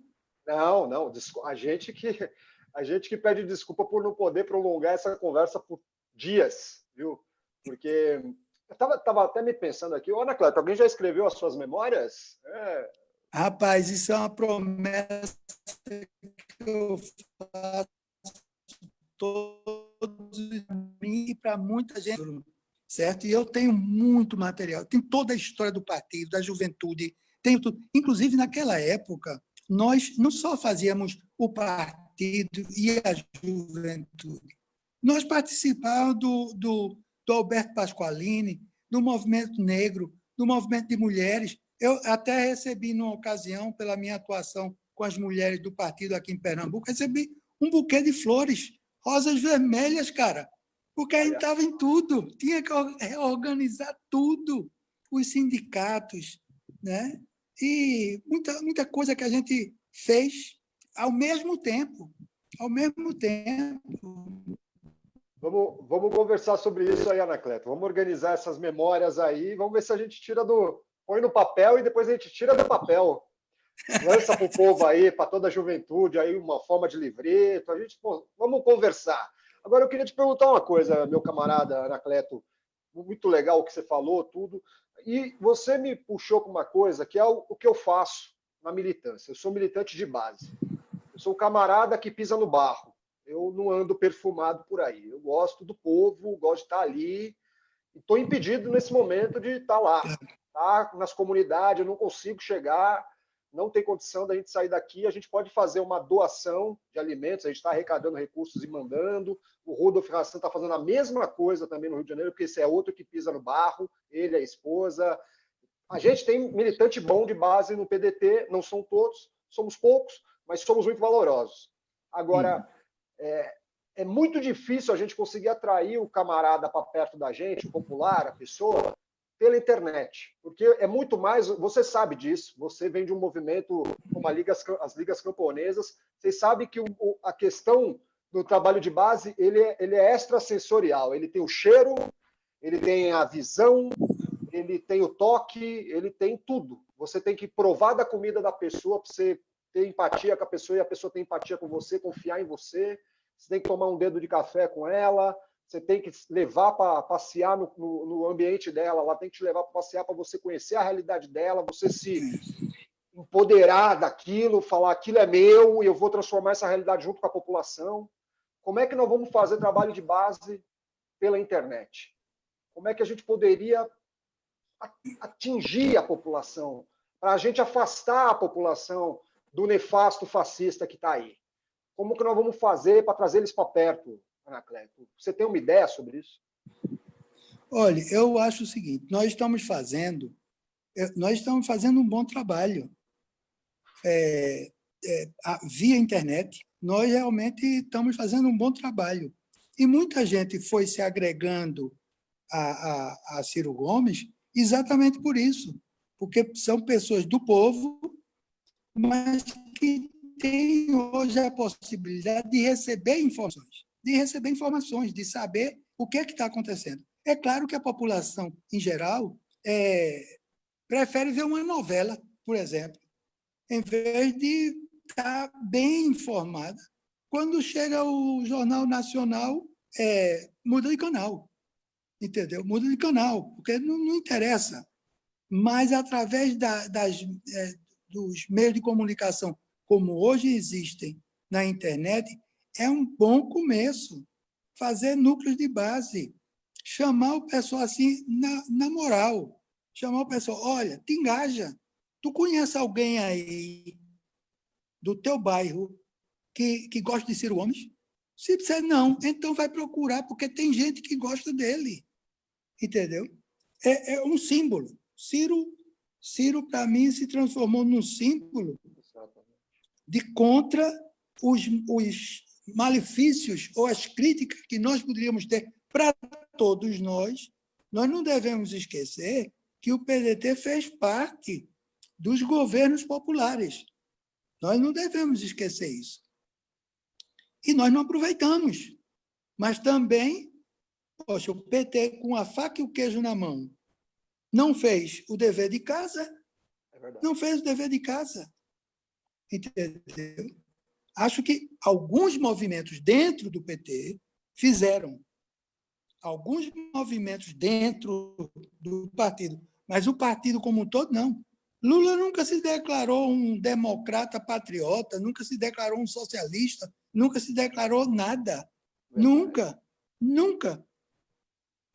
Não. A gente que pede desculpa por não poder prolongar essa conversa por dias, viu? Porque eu estava até me pensando aqui, Anacleto, alguém já escreveu as suas memórias? Rapaz, isso é uma promessa que eu faço todos e para muita gente, certo? E eu tenho muito material, tenho toda a história do partido, da juventude, tenho tudo. Inclusive, naquela época, nós não só fazíamos o partido e a juventude, nós participávamos do Alberto Pasqualini, do movimento negro, do movimento de mulheres. Eu até recebi, numa ocasião, pela minha atuação com as mulheres do partido aqui em Pernambuco, recebi um buquê de flores, rosas vermelhas, cara, porque a gente estava em tudo, tinha que organizar tudo, os sindicatos, né? E muita coisa que a gente fez ao mesmo tempo. Vamos conversar sobre isso aí, Anacleto. Vamos organizar essas memórias aí, vamos ver se a gente põe no papel e depois a gente tira do papel. Lança para o povo aí, para toda a juventude, aí uma forma de livreto. Vamos conversar. Agora, eu queria te perguntar uma coisa, meu camarada Anacleto. Muito legal o que você falou, tudo. E você me puxou para uma coisa que é o que eu faço na militância. Eu sou militante de base. Eu sou um camarada que pisa no barro. Eu não ando perfumado por aí. Eu gosto do povo, gosto de estar ali. Estou impedido nesse momento de estar lá. Tá? Nas comunidades, eu não consigo chegar, não tem condição da gente sair daqui. A gente pode fazer uma doação de alimentos, a gente está arrecadando recursos e mandando. O Rudolf Hassan está fazendo a mesma coisa também no Rio de Janeiro, porque esse é outro que pisa no barro, ele, a esposa. A gente tem militante bom de base no PDT, não são todos, somos poucos, mas somos muito valorosos. Agora, é muito difícil a gente conseguir atrair o camarada para perto da gente, o popular, a pessoa, pela internet. Porque é muito mais... Você sabe disso, você vem de um movimento como as ligas camponesas, vocês sabem que a questão do trabalho de base ele é extrasensorial. Ele tem o cheiro, ele tem a visão, ele tem o toque, ele tem tudo. Você tem que provar da comida da pessoa para você ter empatia com a pessoa e a pessoa ter empatia com você, confiar em você. Você tem que tomar um dedo de café com ela, você tem que levar para passear no ambiente dela, ela tem que te levar para passear para você conhecer a realidade dela, você se empoderar daquilo, falar aquilo é meu e eu vou transformar essa realidade junto com a população. Como é que nós vamos fazer trabalho de base pela internet? Como é que a gente poderia atingir a população, para a gente afastar a população do nefasto fascista que está aí? Como que nós vamos fazer para trazer eles para perto, Anacleto? Você tem uma ideia sobre isso? Olha, eu acho o seguinte, nós estamos fazendo um bom trabalho via internet, nós realmente estamos fazendo um bom trabalho. E muita gente foi se agregando a Ciro Gomes exatamente por isso, porque são pessoas do povo, mas que têm hoje a possibilidade de receber informações, de saber o que está acontecendo. É claro que a população, em geral, prefere ver uma novela, por exemplo, em vez de estar bem informada. Quando chega o Jornal Nacional, muda de canal, entendeu? Muda de canal, porque não interessa. Mas, através dos meios de comunicação, como hoje existem na internet, é um bom começo. Fazer núcleos de base, chamar o pessoal assim, na moral, chamar o pessoal, olha, te engaja. Tu conhece alguém aí do teu bairro que gosta de Ciro Gomes? Se disser não, então vai procurar, porque tem gente que gosta dele. Entendeu? É um símbolo. Ciro, para mim, se transformou num símbolo de contra os malefícios ou as críticas que nós poderíamos ter para todos nós. Nós não devemos esquecer que o PDT fez parte dos governos populares. Nós não devemos esquecer isso. E nós não aproveitamos. Mas também Poxa, o PT, com a faca e o queijo na mão, não fez o dever de casa, não fez o dever de casa. Entendeu? Acho que alguns movimentos dentro do PT fizeram. Alguns movimentos dentro do partido, mas o partido como um todo, não. Lula nunca se declarou um democrata patriota, nunca se declarou um socialista, nunca se declarou nada. Nunca, nunca.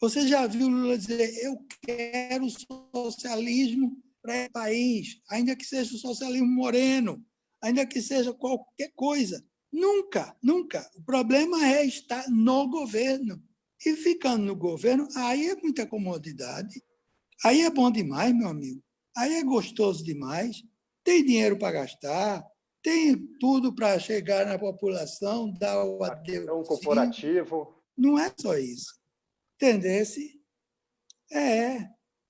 Você já viu Lula dizer: eu quero socialismo para o país, ainda que seja o socialismo moreno, ainda que seja qualquer coisa. Nunca, nunca. O problema é estar no governo. E ficando no governo, aí é muita comodidade. Aí é bom demais, meu amigo. Aí é gostoso demais. Tem dinheiro para gastar, tem tudo para chegar na população, dar o adeus. É um corporativo. Não é só isso. Entendesse?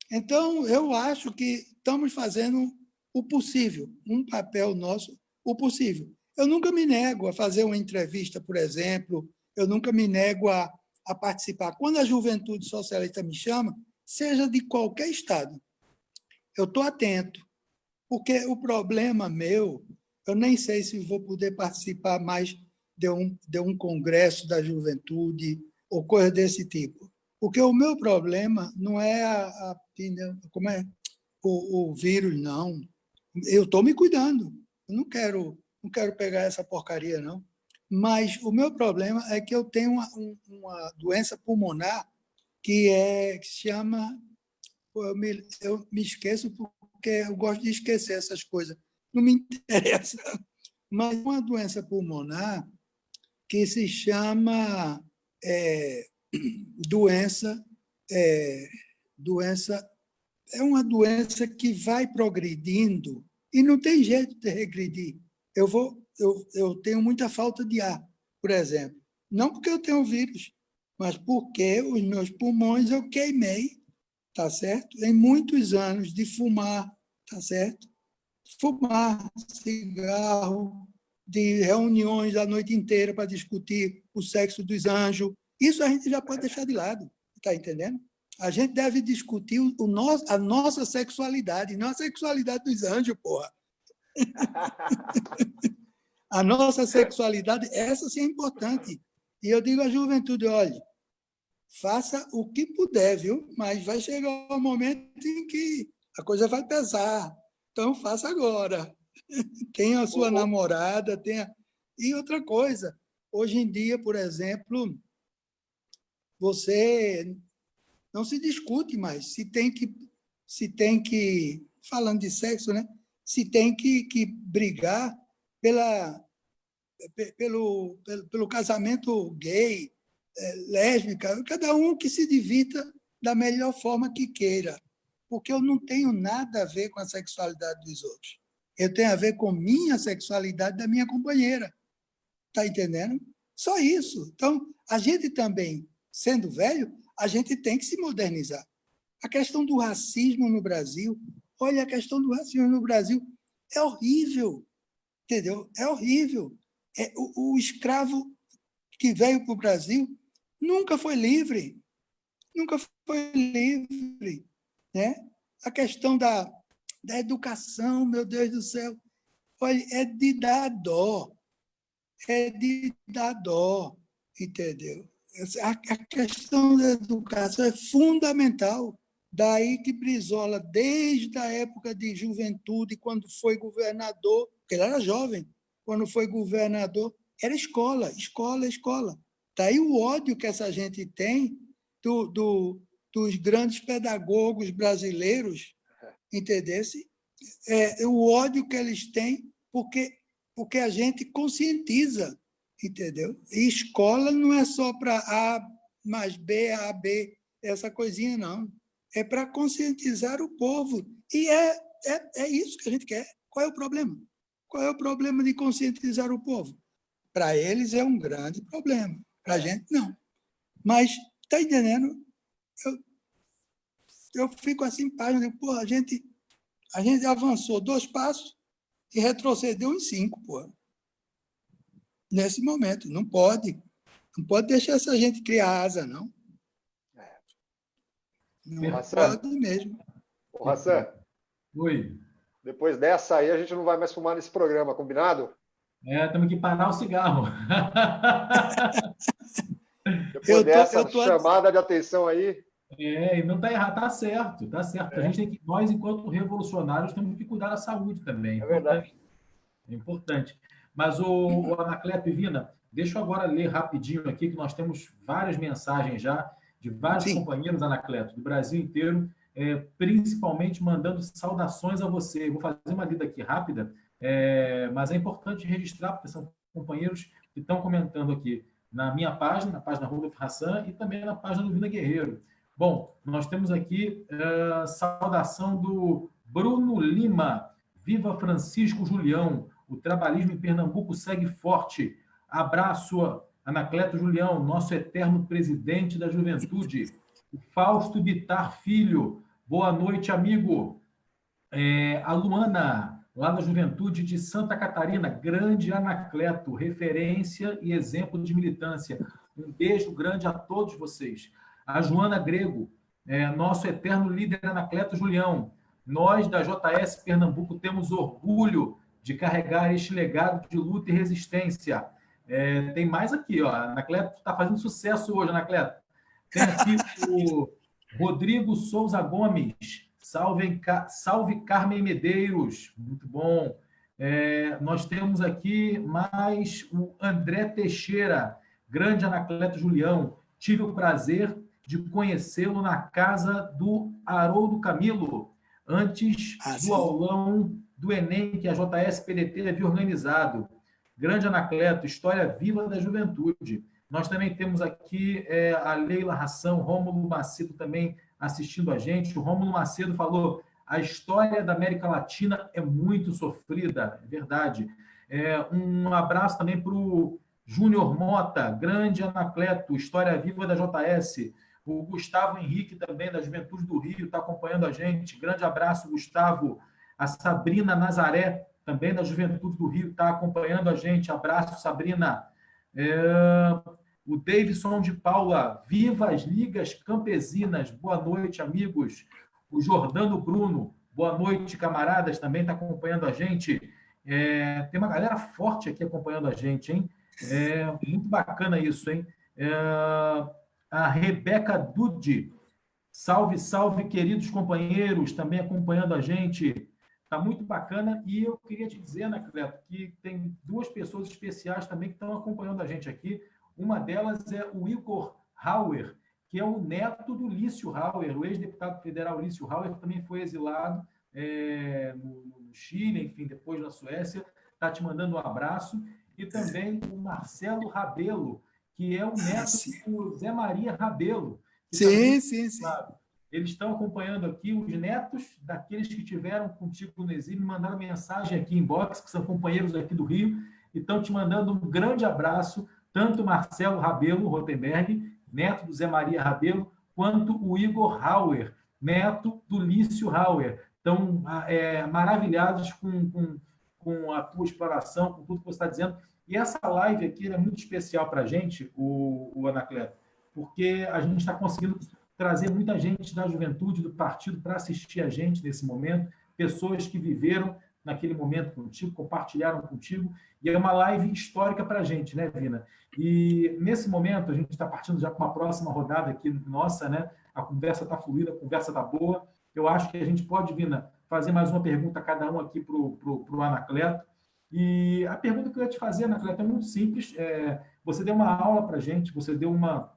Então, eu acho que estamos fazendo o possível, um papel nosso, o possível. Eu nunca me nego a fazer uma entrevista, por exemplo, eu nunca me nego a participar. Quando a juventude socialista me chama, seja de qualquer estado, eu estou atento, porque o problema meu, eu nem sei se vou poder participar mais de um congresso da juventude ou coisa desse tipo, porque o meu problema não é como é o vírus, não. Eu estou me cuidando, eu não quero pegar essa porcaria, não. Mas o meu problema é que eu tenho uma doença pulmonar que se chama... Eu me esqueço porque eu gosto de esquecer essas coisas. Não me interessa. Mas uma doença pulmonar que se chama doença... É uma doença que vai progredindo e não tem jeito de regredir. Eu tenho muita falta de ar, por exemplo. Não porque eu tenho vírus, mas porque os meus pulmões eu queimei, tá certo? Em muitos anos de fumar, tá certo? Fumar cigarro, de reuniões a noite inteira para discutir o sexo dos anjos. Isso a gente já pode deixar de lado, tá entendendo? A gente deve discutir a nossa sexualidade, não a sexualidade dos anjos, porra. A nossa sexualidade, essa sim é importante. E eu digo à juventude: olha, faça o que puder, viu? Mas vai chegar um momento em que a coisa vai pesar. Então, faça agora. Tenha a sua namorada, tenha... E outra coisa, hoje em dia, por exemplo, você não se discute mais se tem que, falando de sexo, né? Se tem que brigar pelo casamento gay, lésbica, cada um que se divirta da melhor forma que queira, porque eu não tenho nada a ver com a sexualidade dos outros. Eu tenho a ver com minha sexualidade da minha companheira. Está entendendo? Só isso. Então, a gente também, sendo velho, a gente tem que se modernizar. A questão do racismo no Brasil, olha, a questão do racismo no Brasil é horrível, entendeu? É horrível. O escravo que veio para o Brasil nunca foi livre, nunca foi livre, né? A questão da educação, meu Deus do céu, olha, é de dar dó, entendeu? A questão da educação é fundamental. Daí que Brizola, desde a época de juventude, quando foi governador, porque ele era jovem, quando foi governador, era escola, escola, escola. Daí o ódio que essa gente tem dos grandes pedagogos brasileiros, entendesse? O ódio que eles têm, porque a gente conscientiza, entendeu? E escola não é só para A mais B, A, B, essa coisinha, não. É para conscientizar o povo. E é isso que a gente quer. Qual é o problema? Qual é o problema de conscientizar o povo? Para eles é um grande problema. Para a gente, não. Mas, está entendendo? Eu fico assim, página, porra, a gente avançou 2 passos e retrocedeu em 5, porra. Nesse momento. Não pode deixar essa gente criar asa, não. Não pode mesmo. Ô, Hassan, Oi. depois dessa aí a gente não vai mais fumar nesse programa, combinado? Temos que parar o cigarro. Depois dessa chamada de atenção aí. E não está errado, está certo, está certo. A gente tem que, nós, enquanto revolucionários, temos que cuidar da saúde também. É verdade. É importante. Mas, o Anacleto e Vina, deixa eu agora ler rapidinho aqui, que nós temos várias mensagens já de vários companheiros, Anacleto, do Brasil inteiro, principalmente mandando saudações a você. Eu vou fazer uma lida aqui rápida, mas é importante registrar, porque são companheiros que estão comentando aqui na minha página, na página Rudolf Hassan, e também na página do Vina Guerreiro. Bom, nós temos aqui saudação do Bruno Lima. Viva Francisco Julião. O trabalhismo em Pernambuco segue forte. Abraço, Anacleto Julião, nosso eterno presidente da juventude. O Fausto Bitar Filho. Boa noite, amigo. A Luana, lá da juventude de Santa Catarina. Grande Anacleto, referência e exemplo de militância. Um beijo grande a todos vocês. A Joana Grego, nosso eterno líder Anacleto Julião. Nós, da JS Pernambuco, temos orgulho de carregar este legado de luta e resistência. Tem mais aqui, ó. Anacleto está fazendo sucesso hoje, Anacleto. Tem aqui o Rodrigo Souza Gomes. Salve Carmen Medeiros. Muito bom. Nós temos aqui mais o André Teixeira. Grande Anacleto Julião. Tive o prazer de conhecê-lo na casa do Haroldo Camilo, antes do aulão do Enem, que a JS-PDT havia organizado. Grande Anacleto, história viva da juventude. Nós também temos aqui a Leila Ração, Rômulo Macedo também assistindo a gente. O Rômulo Macedo falou: a história da América Latina é muito sofrida, é verdade. Um abraço também para o Júnior Mota, grande Anacleto, história viva da JS. O Gustavo Henrique, também, da Juventude do Rio, está acompanhando a gente. Grande abraço, Gustavo. A Sabrina Nazaré, também da Juventude do Rio, está acompanhando a gente. Abraço, Sabrina. O Davidson de Paula. Viva as Ligas Campesinas. Boa noite, amigos. O Jordano Bruno. Boa noite, camaradas. Também está acompanhando a gente. Tem uma galera forte aqui acompanhando a gente, hein? Muito bacana isso, hein? A Rebeca Dude, salve, salve, queridos companheiros, também acompanhando a gente. Está muito bacana. E eu queria te dizer, Anacleto, que tem duas pessoas especiais também que estão acompanhando a gente aqui. Uma delas é o Igor Hauer, que é o neto do Lício Hauer, o ex-deputado federal Lício Hauer, que também foi exilado no Chile, enfim, depois na Suécia. Está te mandando um abraço. E também o Marcelo Rabelo, que é o neto do Zé Maria Rabelo. Sim. Eles estão acompanhando aqui, os netos daqueles que tiveram contigo no exílio, me mandaram mensagem aqui em inbox, que são companheiros aqui do Rio, e estão te mandando um grande abraço, tanto o Marcelo Rabelo Rotenberg, neto do Zé Maria Rabelo, quanto o Igor Hauer, neto do Lício Hauer. Estão maravilhados com a tua exploração, com tudo que você está dizendo. E essa live aqui é muito especial para a gente, o Anacleto, porque a gente está conseguindo trazer muita gente da juventude, do partido, para assistir a gente nesse momento, pessoas que viveram naquele momento contigo, compartilharam contigo, e é uma live histórica para a gente, né, Vina? E nesse momento, a gente está partindo já para uma próxima rodada aqui nossa, né? A conversa está fluida, a conversa está boa. Eu acho que a gente pode, Vina, fazer mais uma pergunta a cada um aqui para o Anacleto. E a pergunta que eu ia te fazer, Anacleto, é muito simples. Você deu uma aula para a gente, você deu uma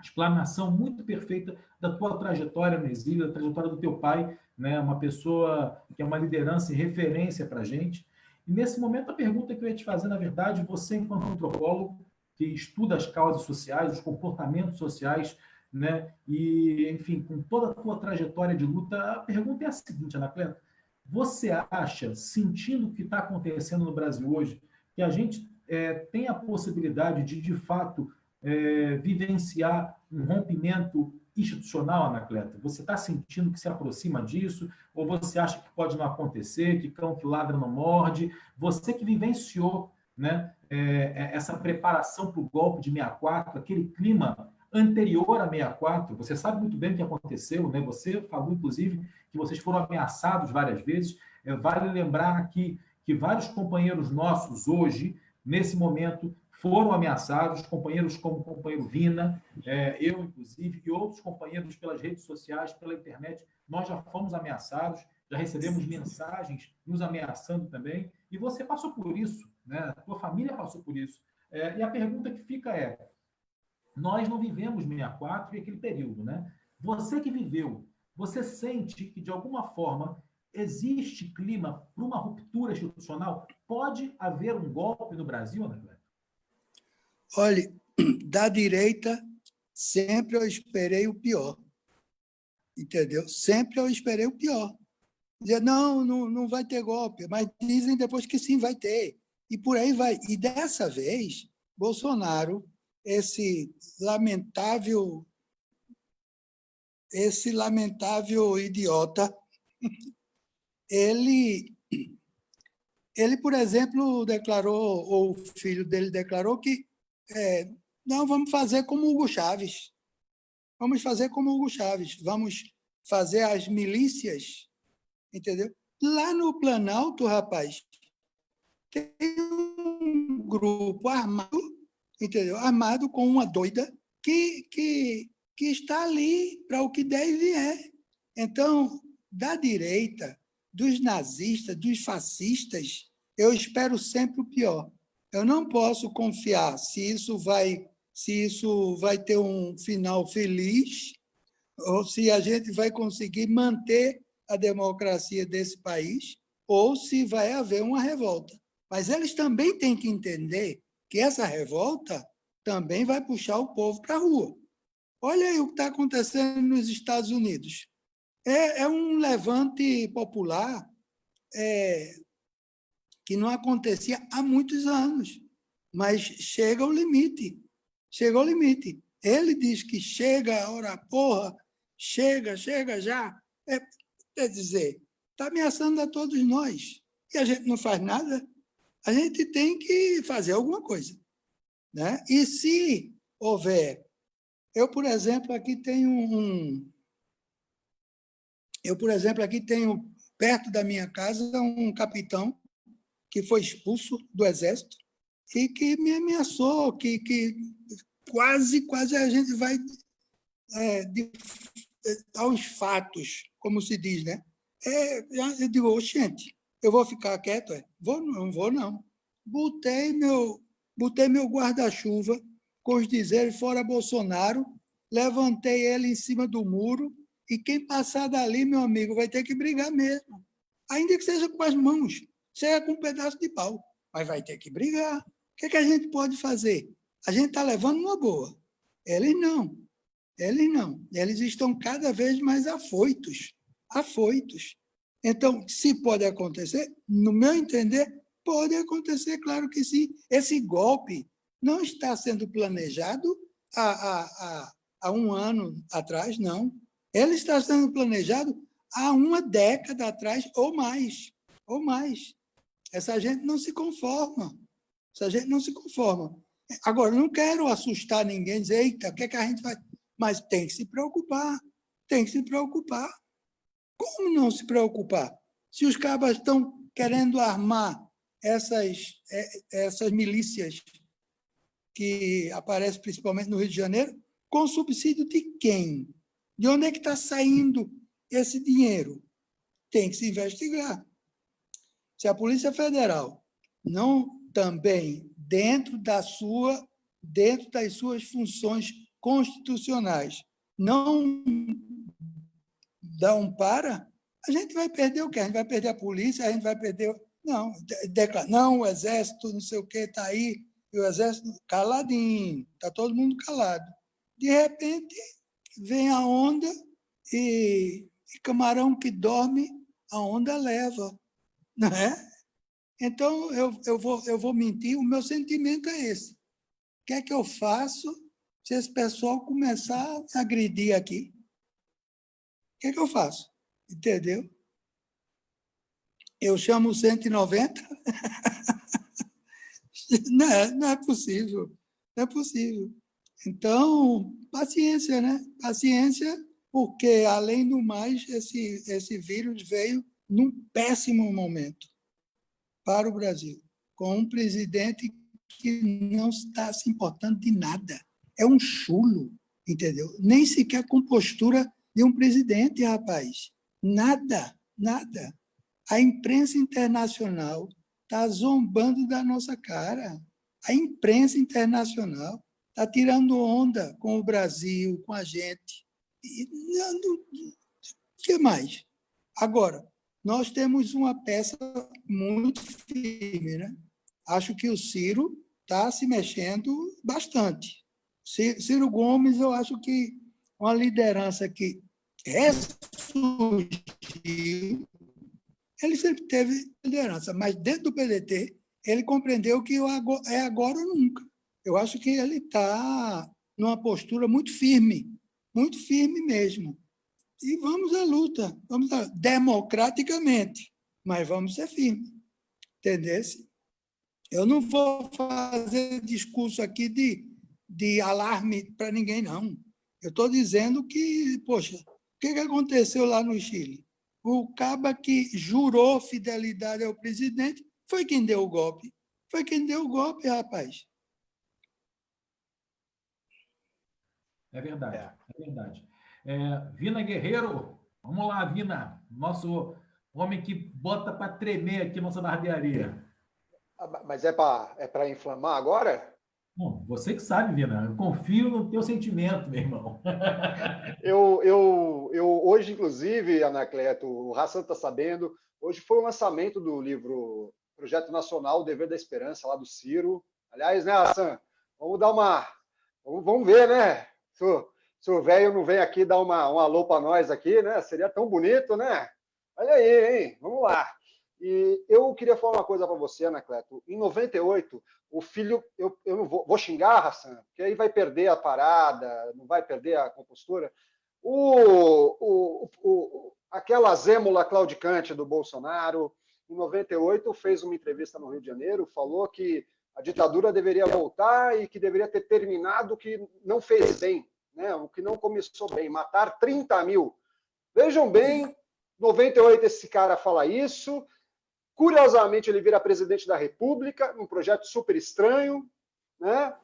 explanação muito perfeita da tua trajetória no exílio, da trajetória do teu pai, né? Uma pessoa que é uma liderança e referência para a gente. E nesse momento, a pergunta que eu ia te fazer, na verdade, você, enquanto antropólogo, que estuda as causas sociais, os comportamentos sociais, né? E, enfim, com toda a tua trajetória de luta, a pergunta é a seguinte, Anacleto: você acha, sentindo o que está acontecendo no Brasil hoje, que a gente tem a possibilidade de fato, vivenciar um rompimento institucional, Anacleto? Você está sentindo que se aproxima disso? Ou você acha que pode não acontecer, que cão que ladra não morde? Você que vivenciou, né, essa preparação para o golpe de 64, aquele clima anterior a 64, você sabe muito bem o que aconteceu, né? Você falou, inclusive, que vocês foram ameaçados várias vezes. Vale lembrar aqui que vários companheiros nossos hoje, nesse momento, foram ameaçados, companheiros como o companheiro Vina, eu, inclusive, e outros companheiros pelas redes sociais, pela internet, nós já fomos ameaçados, já recebemos mensagens nos ameaçando também, e você passou por isso, né? A tua família passou por isso. E a pergunta que fica é, nós não vivemos 64 e aquele período, né? Você que viveu, você sente que, de alguma forma, existe clima para uma ruptura institucional? Pode haver um golpe no Brasil, Ana Clélia? Olha, da direita, sempre eu esperei o pior. Entendeu? Sempre eu esperei o pior. Dizia, não vai ter golpe, mas dizem depois que sim, vai ter. E por aí vai. E dessa vez, Bolsonaro, esse lamentável idiota, ele, por exemplo, declarou, ou o filho dele declarou que não, vamos fazer como Hugo Chávez. Vamos fazer como Hugo Chávez. Vamos fazer as milícias, entendeu? Lá no Planalto, rapaz, tem um grupo armado, entendeu? Armado com uma doida que está ali para o que der e vier. Então, da direita, dos nazistas, dos fascistas, eu espero sempre o pior. Eu não posso confiar se isso vai ter um final feliz ou se a gente vai conseguir manter a democracia desse país ou se vai haver uma revolta. Mas eles também têm que entender que essa revolta também vai puxar o povo para a rua. Olha aí o que está acontecendo nos Estados Unidos. É um levante popular que não acontecia há muitos anos, mas chega ao limite. Chega ao limite. Ele diz que chega a hora, porra, chega já. Quer dizer, está ameaçando a todos nós. E a gente não faz nada. A gente tem que fazer alguma coisa, né? E se houver... Eu, por exemplo, aqui tenho perto da minha casa um capitão que foi expulso do Exército e que me ameaçou, que quase a gente vai aos fatos, como se diz, né? Eu digo, gente, eu vou ficar quieto? Não vou, não. Botei meu guarda-chuva com os dizeres fora Bolsonaro, levantei ele em cima do muro e quem passar dali, meu amigo, vai ter que brigar mesmo. Ainda que seja com as mãos, seja com um pedaço de pau, mas vai ter que brigar. O que a gente pode fazer? A gente está levando uma boa. Eles não. Eles estão cada vez mais afoitos. Então, se pode acontecer, no meu entender, pode acontecer, claro que sim. Esse golpe não está sendo planejado há um ano atrás, não. Ele está sendo planejado há uma década atrás ou mais. Essa gente não se conforma. Agora, não quero assustar ninguém, dizer, eita, o que a gente vai... Mas tem que se preocupar. Como não se preocupar? Se os cabas estão querendo armar essas milícias que aparecem principalmente no Rio de Janeiro, com subsídio de quem? De onde é que está saindo esse dinheiro? Tem que se investigar. Se a Polícia Federal não também, dentro das suas funções constitucionais, não dá um para, a gente vai perder o quê? A gente vai perder a polícia, a gente vai perder... Não, o Exército, não sei o quê, está aí, e o Exército caladinho, está todo mundo calado. De repente, vem a onda e camarão que dorme, a onda leva. Não é? Então, eu vou mentir, o meu sentimento é esse. O que é que eu faço se esse pessoal começar a agredir aqui? O que é que eu faço? Entendeu? Eu chamo o 190? Não é possível. Então, paciência, né? Paciência, porque, além do mais, esse vírus veio num péssimo momento para o Brasil, com um presidente que não está se importando de nada. É um chulo, entendeu? Nem sequer com postura de um presidente, rapaz. Nada, nada. A imprensa internacional está zombando da nossa cara. A imprensa internacional está tirando onda com o Brasil, com a gente. O que mais? Agora, nós temos uma peça muito firme, né? Acho que o Ciro está se mexendo bastante. Ciro Gomes, eu acho que uma liderança que ressurgiu, ele sempre teve liderança, mas dentro do PDT ele compreendeu que é agora ou nunca. Eu acho que ele está numa postura muito firme mesmo. E vamos à luta, democraticamente, mas vamos ser firmes, entendeu? Eu não vou fazer discurso aqui de alarme para ninguém, não. Eu estou dizendo que, poxa, o que aconteceu lá no Chile? O caba que jurou fidelidade ao presidente foi quem deu o golpe. Foi quem deu o golpe, rapaz. É verdade, é verdade. Vina Guerreiro, vamos lá, Vina, nosso homem que bota para tremer aqui nossa barbearia. Mas é para inflamar agora? Bom, você que sabe, Vina. Eu confio no teu sentimento, meu irmão. Eu hoje, inclusive, Anacleto, o Hassan está sabendo, hoje foi o lançamento do livro Projeto Nacional, O Dever da Esperança, lá do Ciro. Aliás, né, Hassan? Vamos dar uma... Vamos ver, né? Se o velho não vem aqui dar um alô para nós aqui, né? Seria tão bonito, né? Olha aí, hein? Vamos lá. E eu queria falar uma coisa para você, Anacleto. Em 98, o filho... Eu não vou xingar, Hassan, porque aí vai perder a parada, não vai perder a compostura. Aquela zêmula claudicante do Bolsonaro, em 98, fez uma entrevista no Rio de Janeiro, falou que a ditadura deveria voltar e que deveria ter terminado o que não fez bem, né? O que não começou bem, matar 30 mil. Vejam bem, 98 esse cara fala isso, curiosamente ele vira presidente da República, um projeto super estranho, né?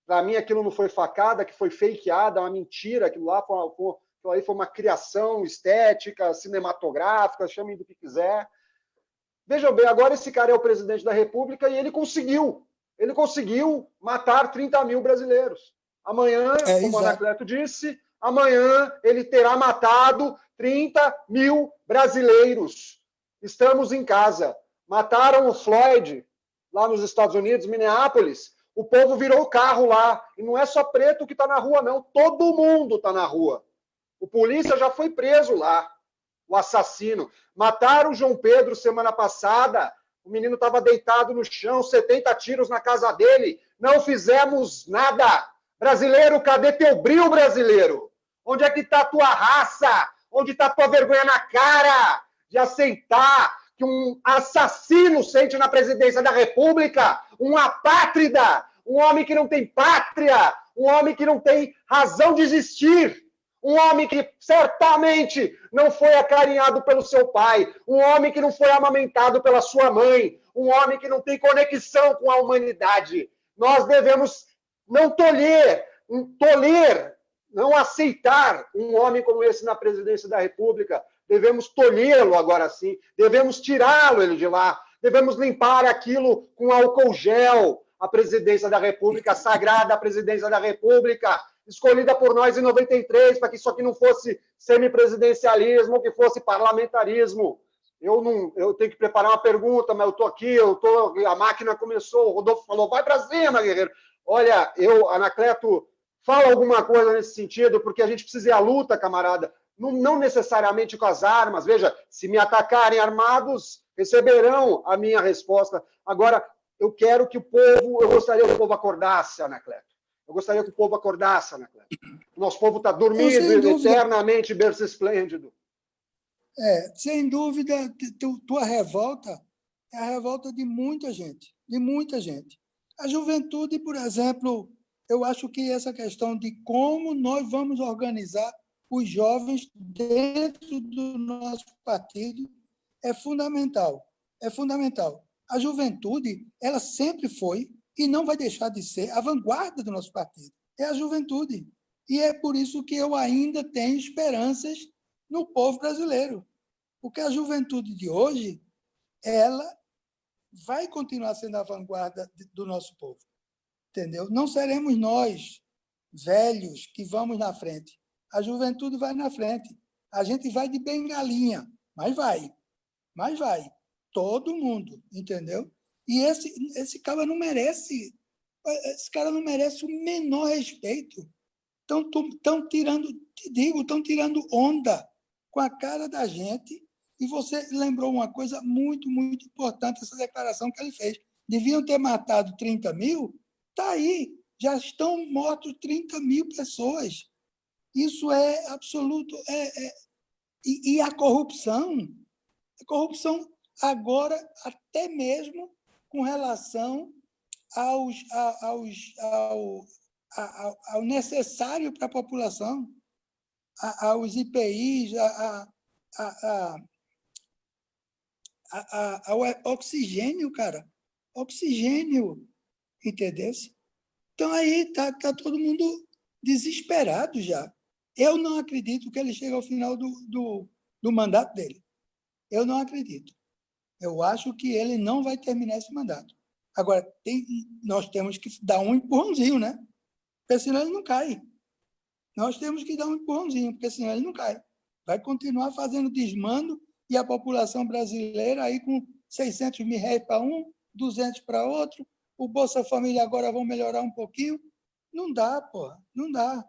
Para mim aquilo não foi facada, que foi fakeada, uma mentira, aquilo lá foi uma criação estética, cinematográfica, chamem do que quiser. Vejam bem, agora esse cara é o presidente da República e ele conseguiu matar 30 mil brasileiros. Amanhã, como o Anacleto disse, amanhã ele terá matado 30 mil brasileiros. Estamos em casa. Mataram o Floyd lá nos Estados Unidos, Minneapolis. O povo virou o carro lá. E não é só preto que está na rua, não. Todo mundo está na rua. O polícia já foi preso lá, o assassino. Mataram o João Pedro semana passada. O menino estava deitado no chão, 70 tiros na casa dele. Não fizemos nada. Brasileiro, cadê teu brilho, brasileiro? Onde é que está a tua raça? Onde está a tua vergonha na cara de aceitar que um assassino sente na presidência da República? Um apátrida, um homem que não tem pátria, um homem que não tem razão de existir. Um homem que certamente não foi acarinhado pelo seu pai, um homem que não foi amamentado pela sua mãe, um homem que não tem conexão com a humanidade. Nós devemos não toler, não aceitar um homem como esse na presidência da República. Devemos tolhê-lo agora sim, devemos tirá-lo ele de lá, devemos limpar aquilo com álcool gel, a presidência da República, a sagrada presidência da República, escolhida por nós em 93, para que isso aqui não fosse semipresidencialismo, que fosse parlamentarismo. Eu tenho que preparar uma pergunta, mas eu estou aqui, a máquina começou, o Rodolfo falou, vai para cima, guerreiro. Olha, Anacleto, fala alguma coisa nesse sentido, porque a gente precisa ir à luta, camarada, não necessariamente com as armas. Veja, se me atacarem armados, receberão a minha resposta. Agora, eu gostaria que o povo acordasse, Anacleto. Eu gostaria que o povo acordasse, Anacleto. O nosso povo está dormindo eternamente, berço esplêndido. Sem dúvida, tua revolta é a revolta de muita gente, de muita gente. A juventude, por exemplo, eu acho que essa questão de como nós vamos organizar os jovens dentro do nosso partido é fundamental. É fundamental. A juventude, ela sempre foi e não vai deixar de ser a vanguarda do nosso partido. É a juventude. E é por isso que eu ainda tenho esperanças no povo brasileiro. Porque a juventude de hoje, ela vai continuar sendo a vanguarda do nosso povo. Entendeu? Não seremos nós, velhos, que vamos na frente. A juventude vai na frente. A gente vai de bengalinha, mas vai. Mas vai. Todo mundo, entendeu? E esse cara não merece. Esse cara não merece o menor respeito. Estão tirando, te digo, estão tirando onda com a cara da gente. E você lembrou uma coisa muito, muito importante, essa declaração que ele fez. Deviam ter matado 30 mil, está aí. Já estão mortos 30 mil pessoas. Isso é absoluto. E a corrupção agora, até mesmo com relação ao necessário para a população, aos IPIs, ao oxigênio, cara. Oxigênio, entendeu? Então, aí está todo mundo desesperado já. Eu não acredito que ele chegue ao final do mandato dele. Eu não acredito. Eu acho que ele não vai terminar esse mandato. Agora, nós temos que dar um empurrãozinho, né? Porque senão ele não cai. Nós temos que dar um empurrãozinho, porque senão ele não cai. Vai continuar fazendo desmando e a população brasileira aí com 600 mil reais para um, 200 para outro, o Bolsa Família agora vão melhorar um pouquinho. Não dá, porra. Não dá.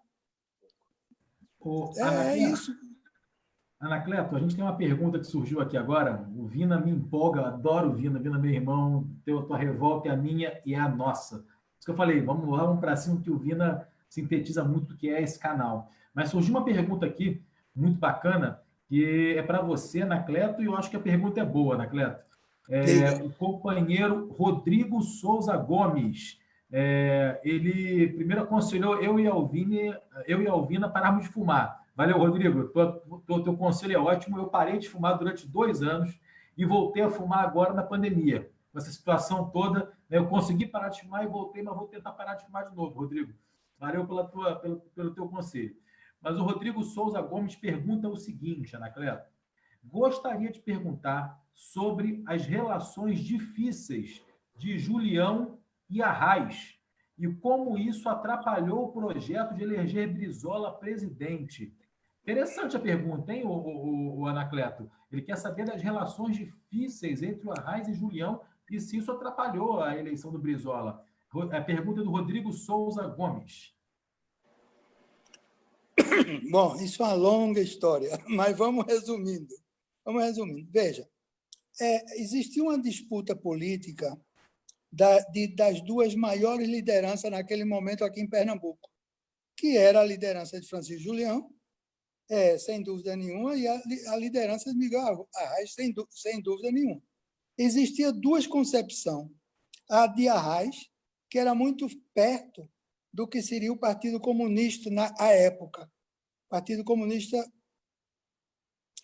É isso. Anacleto, a gente tem uma pergunta que surgiu aqui agora. O Vina me empolga, eu adoro o Vina. Vina, meu irmão, a tua revolta é a minha e é a nossa. Isso que eu falei, vamos para cima, que o Vina sintetiza muito o que é esse canal. Mas surgiu uma pergunta aqui, muito bacana, que é para você, Anacleto, e eu acho que a pergunta é boa, Anacleto. O companheiro Rodrigo Souza Gomes, ele primeiro aconselhou eu e a Alvina pararmos de fumar. Valeu, Rodrigo. Teu conselho é ótimo. Eu parei de fumar durante 2 anos e voltei a fumar agora na pandemia. Com essa situação toda, né, eu consegui parar de fumar e voltei, mas vou tentar parar de fumar de novo, Rodrigo. Valeu pelo teu conselho. Mas o Rodrigo Souza Gomes pergunta o seguinte, Anacleto. Gostaria de perguntar sobre as relações difíceis de Julião e Arraes e como isso atrapalhou o projeto de eleger Brizola presidente. Interessante a pergunta, hein, o Anacleto? Ele quer saber das relações difíceis entre o Arraes e Julião e se isso atrapalhou a eleição do Brizola. A pergunta é do Rodrigo Souza Gomes. Bom, isso é uma longa história, mas vamos resumindo. Veja, existia uma disputa política das duas maiores lideranças naquele momento aqui em Pernambuco, que era a liderança de Francisco Julião, sem dúvida nenhuma, e a liderança de Miguel Arraes, sem dúvida nenhuma. Existia duas concepções. A de Arraes, que era muito perto do que seria o Partido Comunista na época, Partido Comunista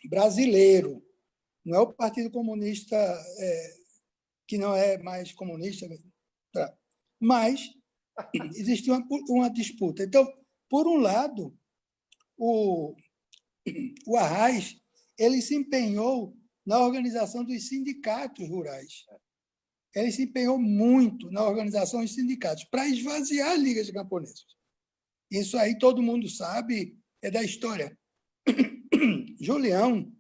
brasileiro, não é o Partido Comunista que não é mais comunista, mas existia uma disputa. Então, por um lado, o Arraes ele se empenhou na organização dos sindicatos rurais. Ele se empenhou muito na organização dos sindicatos para esvaziar as ligas camponesas. Isso aí todo mundo sabe, é da história. Julião,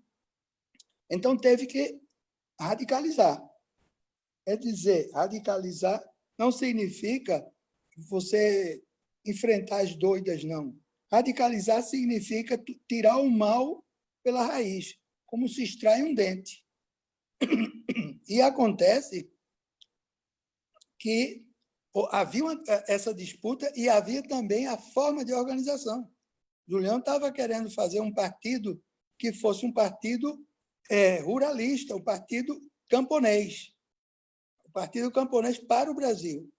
então, teve que radicalizar. É dizer, radicalizar não significa você enfrentar as doidas, não. Radicalizar significa tirar o mal pela raiz, como se extrai um dente. E acontece que havia essa disputa e havia também a forma de organização. Julião estava querendo fazer um partido que fosse um partido ruralista, o partido camponês. O partido camponês para o Brasil.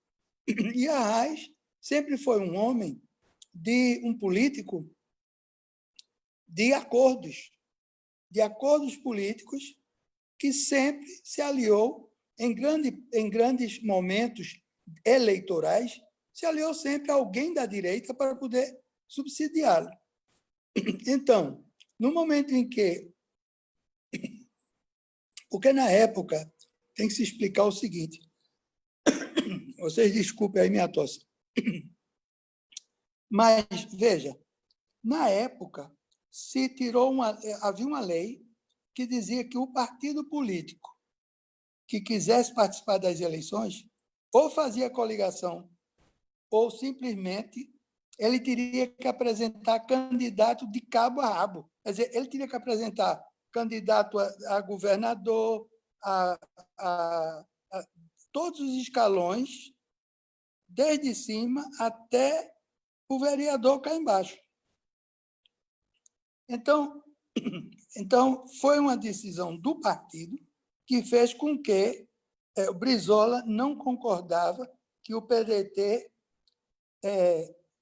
E Arraes sempre foi um homem um político de acordos políticos, que sempre se aliou em grandes momentos eleitorais, se aliou sempre a alguém da direita para poder subsidiá-lo. Então, no momento em que... Porque, na época, tem que se explicar o seguinte, vocês desculpem aí minha tosse, mas, veja, na época, havia uma lei que dizia que o partido político que quisesse participar das eleições ou fazia coligação ou simplesmente ele teria que apresentar candidato de cabo a rabo. Quer dizer, ele teria que apresentar candidato a governador, a todos os escalões, desde cima até o vereador cá embaixo. Então, foi uma decisão do partido que fez com que o Brizola não concordava que o PDT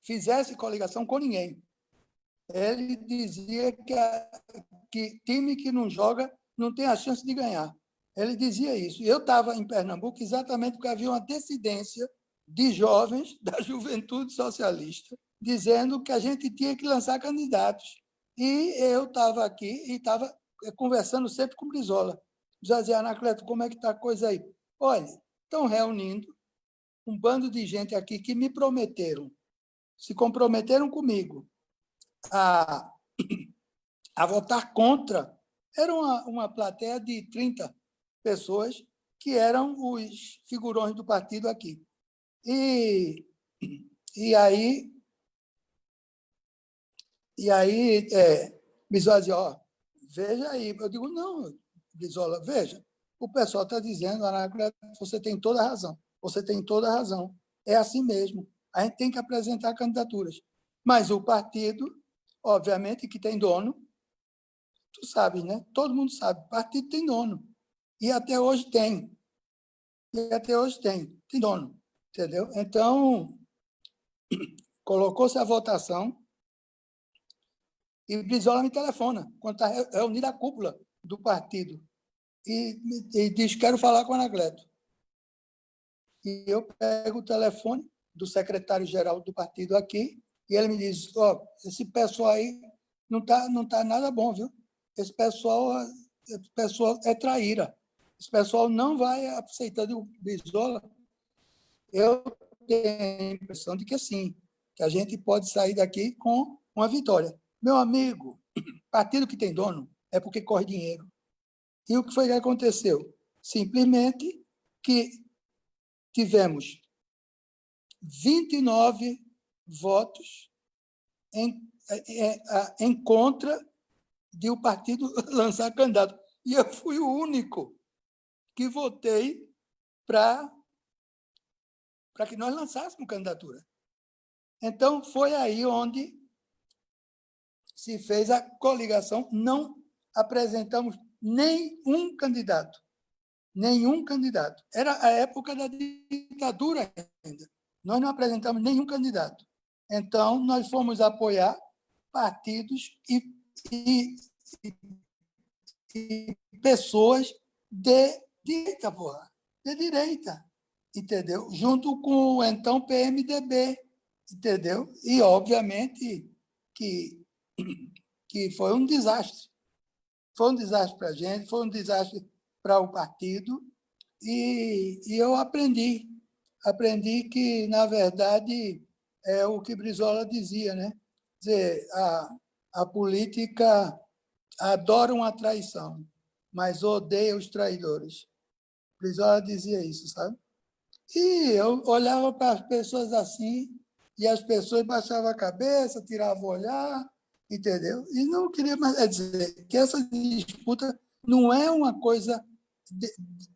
fizesse coligação com ninguém. Ele dizia que time que não joga não tem a chance de ganhar. Ele dizia isso. Eu estava em Pernambuco exatamente porque havia uma dissidência de jovens da juventude socialista dizendo que a gente tinha que lançar candidatos. E eu estava aqui e estava conversando sempre com o Brizola. Dizia, Anacleto, como é que está a coisa aí? Olha, estão reunindo um bando de gente aqui que me prometeram, se comprometeram comigo a votar contra. Era uma plateia de 30 pessoas que eram os figurões do partido aqui. E aí Brizola dizia, veja aí. Eu digo, não, Brizola, veja, o pessoal está dizendo, Anacleto, você tem toda a razão, você tem toda a razão. É assim mesmo, a gente tem que apresentar candidaturas. Mas o partido, obviamente, que tem dono, tu sabes, né? Todo mundo sabe, o partido tem dono. E até hoje tem. Tem dono, entendeu? Então, colocou-se a votação e Brizola me telefona, quando está reunida a cúpula do partido, e diz, quero falar com o Anacleto. E eu pego o telefone do secretário-geral do partido aqui, e ele me diz, esse pessoal aí não tá nada bom, viu? Esse pessoal é traíra. Esse pessoal não vai aceitar o Brizola. Eu tenho a impressão de que sim, que a gente pode sair daqui com uma vitória. Meu amigo, partido que tem dono é porque corre dinheiro. E o que foi que aconteceu? Simplesmente que tivemos 29 votos em contra de o partido lançar candidato. E eu fui o único que votei para que nós lançássemos candidatura. Então, foi aí onde se fez a coligação. Não apresentamos nenhum candidato. Nenhum candidato. Era a época da ditadura ainda. Nós não apresentamos nenhum candidato. Então, nós fomos apoiar partidos e pessoas de direita, porra. De direita, entendeu? Junto com o então PMDB, entendeu? E, obviamente, que foi um desastre. Foi um desastre para a gente, foi um desastre para o partido, e eu aprendi que, na verdade, é o que Brizola dizia, né? Quer dizer, a política adora uma traição, mas odeia os traidores. Brizola dizia isso, sabe? E eu olhava para as pessoas assim, e as pessoas baixavam a cabeça, tiravam o olhar, entendeu? E não queria mais dizer que essa disputa não é uma coisa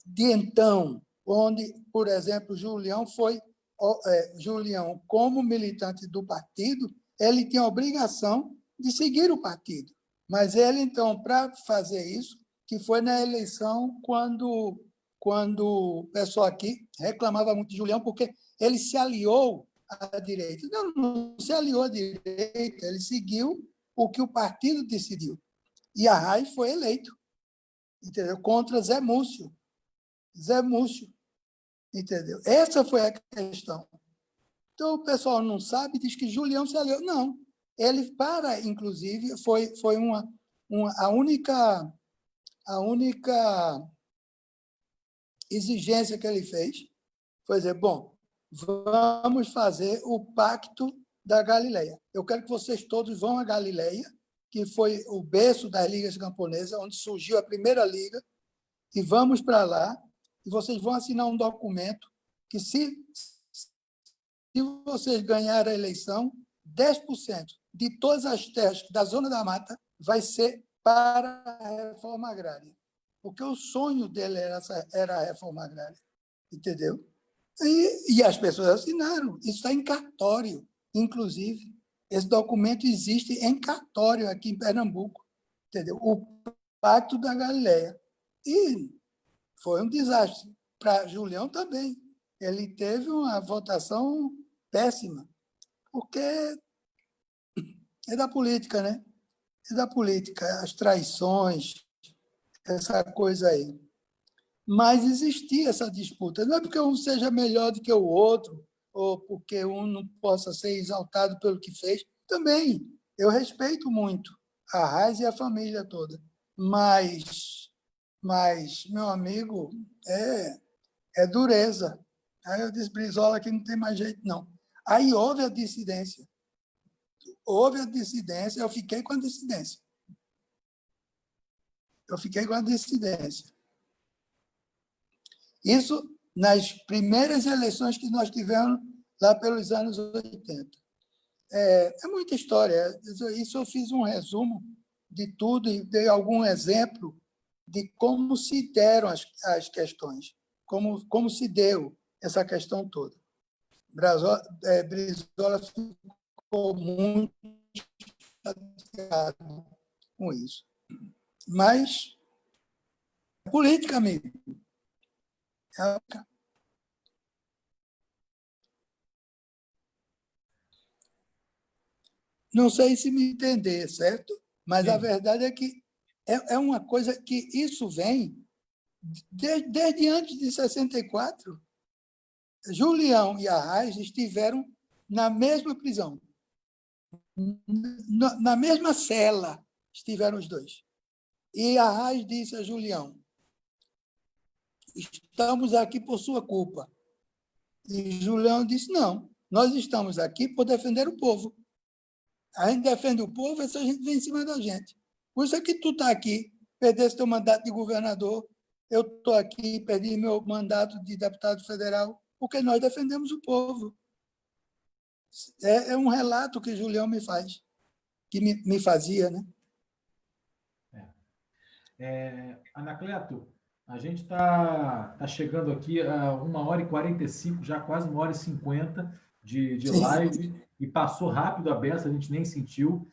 de então, onde, por exemplo, Julião, como militante do partido, ele tinha a obrigação de seguir o partido. Mas ele, então, para fazer isso, que foi na eleição quando o pessoal aqui reclamava muito de Julião, porque ele se aliou à direita. Não se aliou à direita, ele seguiu o que o partido decidiu. E Arraes foi eleito, entendeu? Contra Zé Múcio. Zé Múcio, entendeu? Essa foi a questão. Então, o pessoal não sabe, diz que Julião se aliou. Não. Ele, inclusive, foi a única exigência que ele fez foi dizer, bom, vamos fazer o Pacto da Galileia. Eu quero que vocês todos vão à Galileia, que foi o berço das ligas camponesas, onde surgiu a primeira liga, e vamos para lá, e vocês vão assinar um documento que, se vocês ganharem a eleição, 10% de todas as terras da Zona da Mata vai ser para a reforma agrária. Porque o sonho dele era a reforma agrária. Entendeu? E as pessoas assinaram. Isso está em cartório, inclusive. Esse documento existe em cartório aqui em Pernambuco. Entendeu? O Pacto da Galileia. E foi um desastre. Para Julião também. Ele teve uma votação péssima, porque é da política, né? É da política, as traições, essa coisa aí. Mas existia essa disputa. Não é porque um seja melhor do que o outro, ou porque um não possa ser exaltado pelo que fez. Também, eu respeito muito a Arraes e a família toda. Mas meu amigo, é dureza. Aí eu disse, Brizola, que não tem mais jeito, não. Aí houve a dissidência. Eu fiquei com a dissidência. Isso nas primeiras eleições que nós tivemos lá pelos anos 80. É muita história. Isso eu fiz um resumo de tudo e dei algum exemplo de como se deram as questões, como se deu essa questão toda. Brizola ficou muito chateado com isso. Mas política, amigo. Não sei se me entender, certo? Mas sim, a verdade é que é uma coisa que isso vem desde antes de 64. Julião e Arraes estiveram na mesma prisão, na mesma cela estiveram os dois. E Arraes disse a Julião, estamos aqui por sua culpa. E Julião disse, não, nós estamos aqui por defender o povo. A gente defende o povo, essa gente vem em cima da gente. Por isso é que tu está aqui, perdeste teu mandato de governador, eu estou aqui, perdi meu mandato de deputado federal, porque nós defendemos o povo. É um relato que Julião me faz, que me fazia, né? Anacleto, a gente está chegando aqui a 1h45, já quase 1h50 de live, e passou rápido a beça, a gente nem sentiu.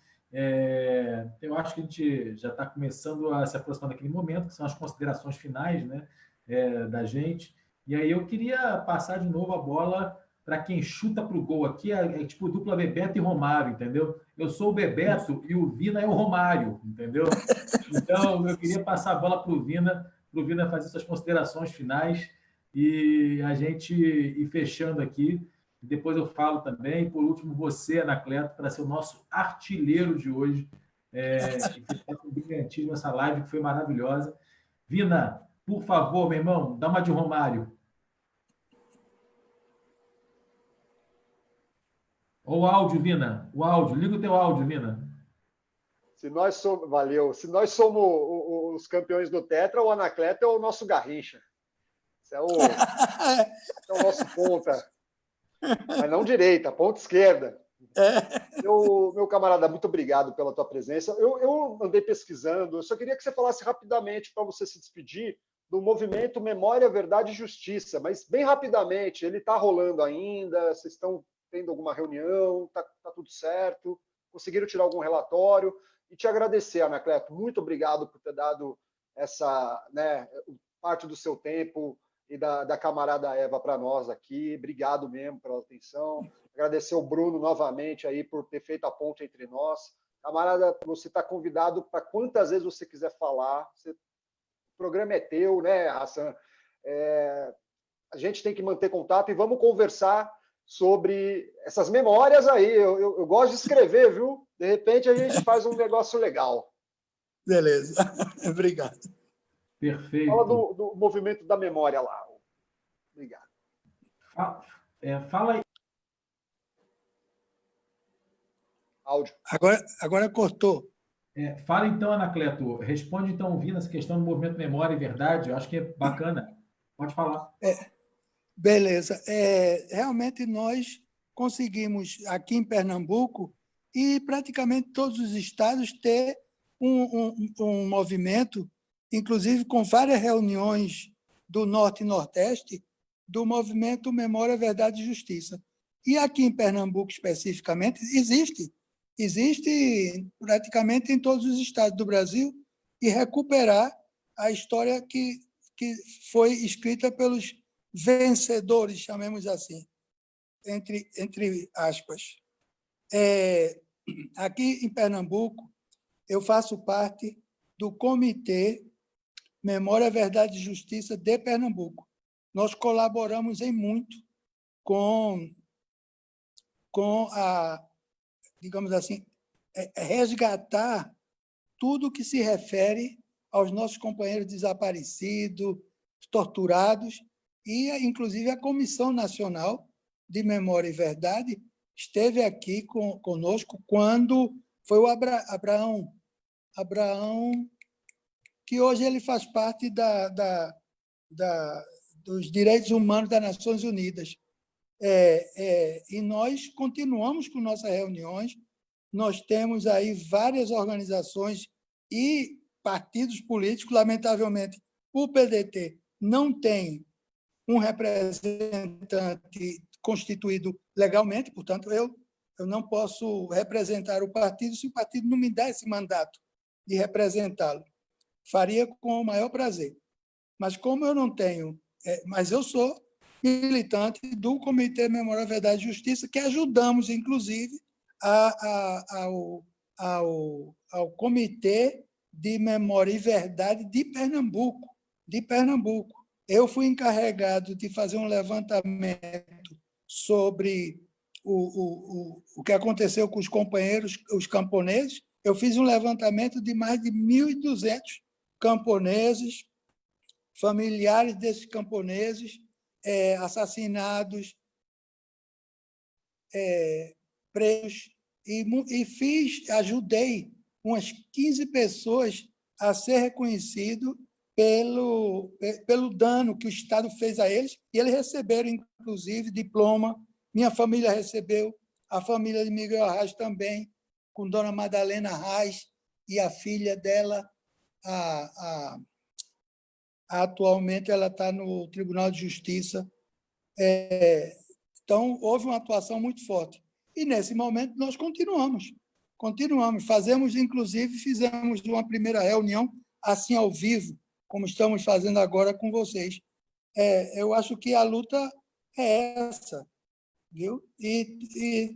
Eu acho que a gente já está começando a se aproximar daquele momento, que são as considerações finais, né, da gente. E aí eu queria passar de novo a bola para quem chuta para o gol aqui, é tipo dupla Bebeto e Romário, entendeu? Eu sou o Bebeto e o Vina é o Romário, entendeu? Então, eu queria passar a bola para o Vina fazer suas considerações finais e a gente ir fechando aqui. Depois eu falo também. Por último, você, Anacleto, para ser o nosso artilheiro de hoje. E fechar com brilhantismo essa live, que foi maravilhosa. Vina, por favor, meu irmão, dá uma de Romário. O áudio, Vina. O áudio. Liga o teu áudio, Vina. Valeu. Se nós somos os campeões do Tetra, o Anacleto é o nosso Garrincha. Esse é o nosso ponta. Mas não direita, ponta esquerda. Meu camarada, muito obrigado pela tua presença. Eu andei pesquisando, eu só queria que você falasse rapidamente, para você se despedir, do movimento Memória, Verdade e Justiça, mas bem rapidamente. Ele está rolando ainda? Vocês estão tendo alguma reunião? Está tudo certo? Conseguiram tirar algum relatório? E te agradecer, Anacleto. Muito obrigado por ter dado essa, né, parte do seu tempo e da camarada Eva para nós aqui. Obrigado mesmo pela atenção. Agradecer o Bruno novamente aí por ter feito a ponte entre nós. Camarada, você está convidado para quantas vezes você quiser falar. O programa é teu, né, Hassan? A gente tem que manter contato e vamos conversar sobre essas memórias aí. Eu gosto de escrever, viu? De repente a gente faz um negócio legal. Beleza. Obrigado. Perfeito. Fala do movimento da memória lá. Obrigado. Fala aí. Áudio. Agora cortou. Fala então, Anacleto. Responde então, ouvindo essa questão do movimento Memória e Verdade. Eu acho que é bacana. Pode falar. Beleza. Realmente nós conseguimos, aqui em Pernambuco, e praticamente todos os estados, ter um movimento, inclusive com várias reuniões do Norte e Nordeste, do movimento Memória, Verdade e Justiça. E aqui em Pernambuco, especificamente, existe praticamente em todos os estados do Brasil, e recuperar a história que foi escrita pelos vencedores, chamemos assim, entre aspas. Aqui em Pernambuco, eu faço parte do Comitê Memória, Verdade e Justiça de Pernambuco. Nós colaboramos em muito com a, digamos assim, resgatar tudo que se refere aos nossos companheiros desaparecidos, torturados, e, inclusive, a Comissão Nacional de Memória e Verdade esteve aqui conosco quando foi o Abraão, que hoje ele faz parte dos Direitos Humanos das Nações Unidas. E nós continuamos com nossas reuniões. Nós temos aí várias organizações e partidos políticos. Lamentavelmente, o PDT não tem um representante constituído legalmente, portanto, eu não posso representar o partido se o partido não me dá esse mandato de representá-lo. Faria com o maior prazer. Mas como eu não tenho... mas eu sou militante do Comitê Memória, Verdade e Justiça, que ajudamos, inclusive, ao Comitê de Memória e Verdade de Pernambuco. Eu fui encarregado de fazer um levantamento sobre o que aconteceu com os companheiros, os camponeses. Eu fiz um levantamento de mais de 1.200 camponeses, familiares desses camponeses, assassinados, presos, e ajudei umas 15 pessoas a ser reconhecido pelo dano que o Estado fez a eles, e eles receberam, inclusive, diploma. Minha família recebeu, a família de Miguel Arraes também, com Dona Madalena Arraes e a filha dela, atualmente ela está no Tribunal de Justiça. Então, houve uma atuação muito forte. E, nesse momento, nós continuamos. Fizemos uma primeira reunião, assim, ao vivo, como estamos fazendo agora com vocês. Eu acho que a luta é essa, viu? E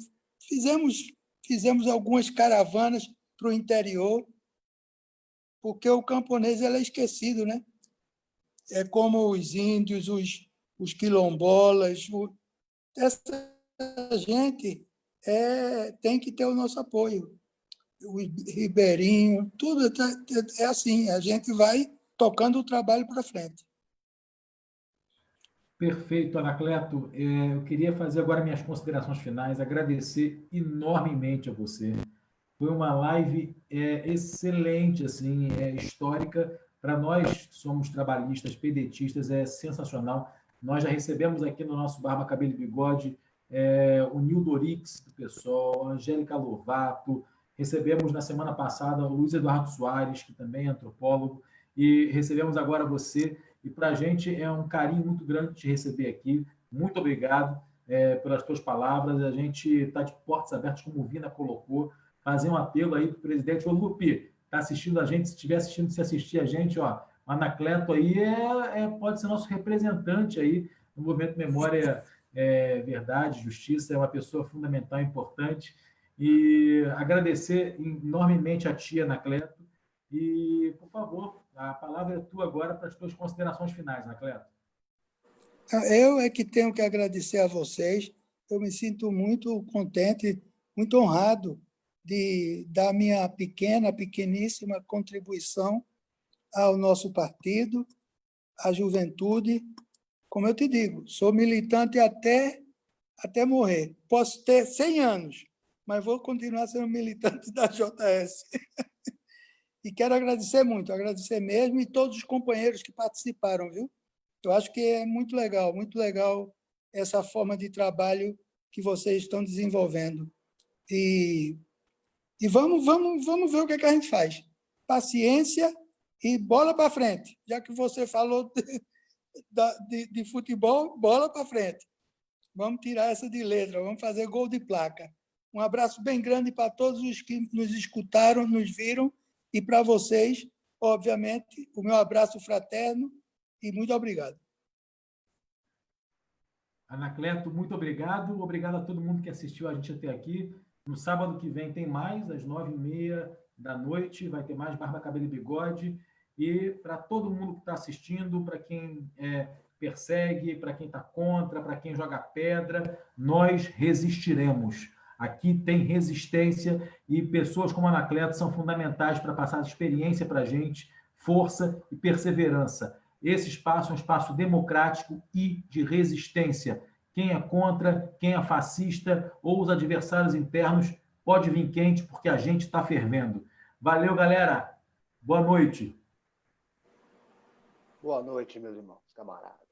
fizemos algumas caravanas para o interior, porque o camponês é esquecido, né? É como os índios, os quilombolas. Essa gente tem que ter o nosso apoio. O ribeirinho, tudo é assim, a gente vai tocando o trabalho para frente. Perfeito, Anacleto. Eu queria fazer agora minhas considerações finais, agradecer enormemente a você. Foi uma live excelente, assim, histórica. Para nós que somos trabalhistas, pedetistas, é sensacional. Nós já recebemos aqui no nosso Barba, Cabelo e Bigode o Nildo Orix, do PSOL, a Angélica Lovato, recebemos na semana passada o Luiz Eduardo Soares, que também é antropólogo, e recebemos agora você. E para a gente é um carinho muito grande te receber aqui. Muito obrigado pelas tuas palavras. A gente está de portas abertas, como o Vina colocou. Fazer um apelo aí para o presidente. Ô, Lupe, está assistindo a gente? Se estiver assistindo, se assistir a gente, ó, o Anacleto aí pode ser nosso representante aí no Movimento Memória verdade, justiça, é uma pessoa fundamental, importante. E agradecer enormemente a tia Anacleto. E, por favor, a palavra é tua agora para as tuas considerações finais, Anacleto. Eu é que tenho que agradecer a vocês. Eu me sinto muito contente, muito honrado de dar minha pequeníssima contribuição ao nosso partido, à juventude. Como eu te digo, sou militante até morrer. Posso ter 100 anos, mas vou continuar sendo militante da JS. E quero agradecer muito, agradecer mesmo, e todos os companheiros que participaram, viu? Eu acho que é muito legal essa forma de trabalho que vocês estão desenvolvendo. E vamos ver o que a gente faz. Paciência e bola para frente. Já que você falou de futebol, bola para frente. Vamos tirar essa de letra, vamos fazer gol de placa. Um abraço bem grande para todos os que nos escutaram, nos viram, e para vocês, obviamente, o meu abraço fraterno e muito obrigado. Anacleto, muito obrigado. Obrigado a todo mundo que assistiu a gente até aqui. No sábado que vem tem mais, às 9h30 vai ter mais Barba, Cabelo e Bigode. E para todo mundo que está assistindo, para quem persegue, para quem está contra, para quem joga pedra, nós resistiremos. Aqui tem resistência e pessoas como a Anacleto são fundamentais para passar experiência para a gente, força e perseverança. Esse espaço é um espaço democrático e de resistência. Quem é contra, quem é fascista ou os adversários internos, pode vir quente, porque a gente está fervendo. Valeu, galera. Boa noite. Boa noite, meus irmãos, camaradas.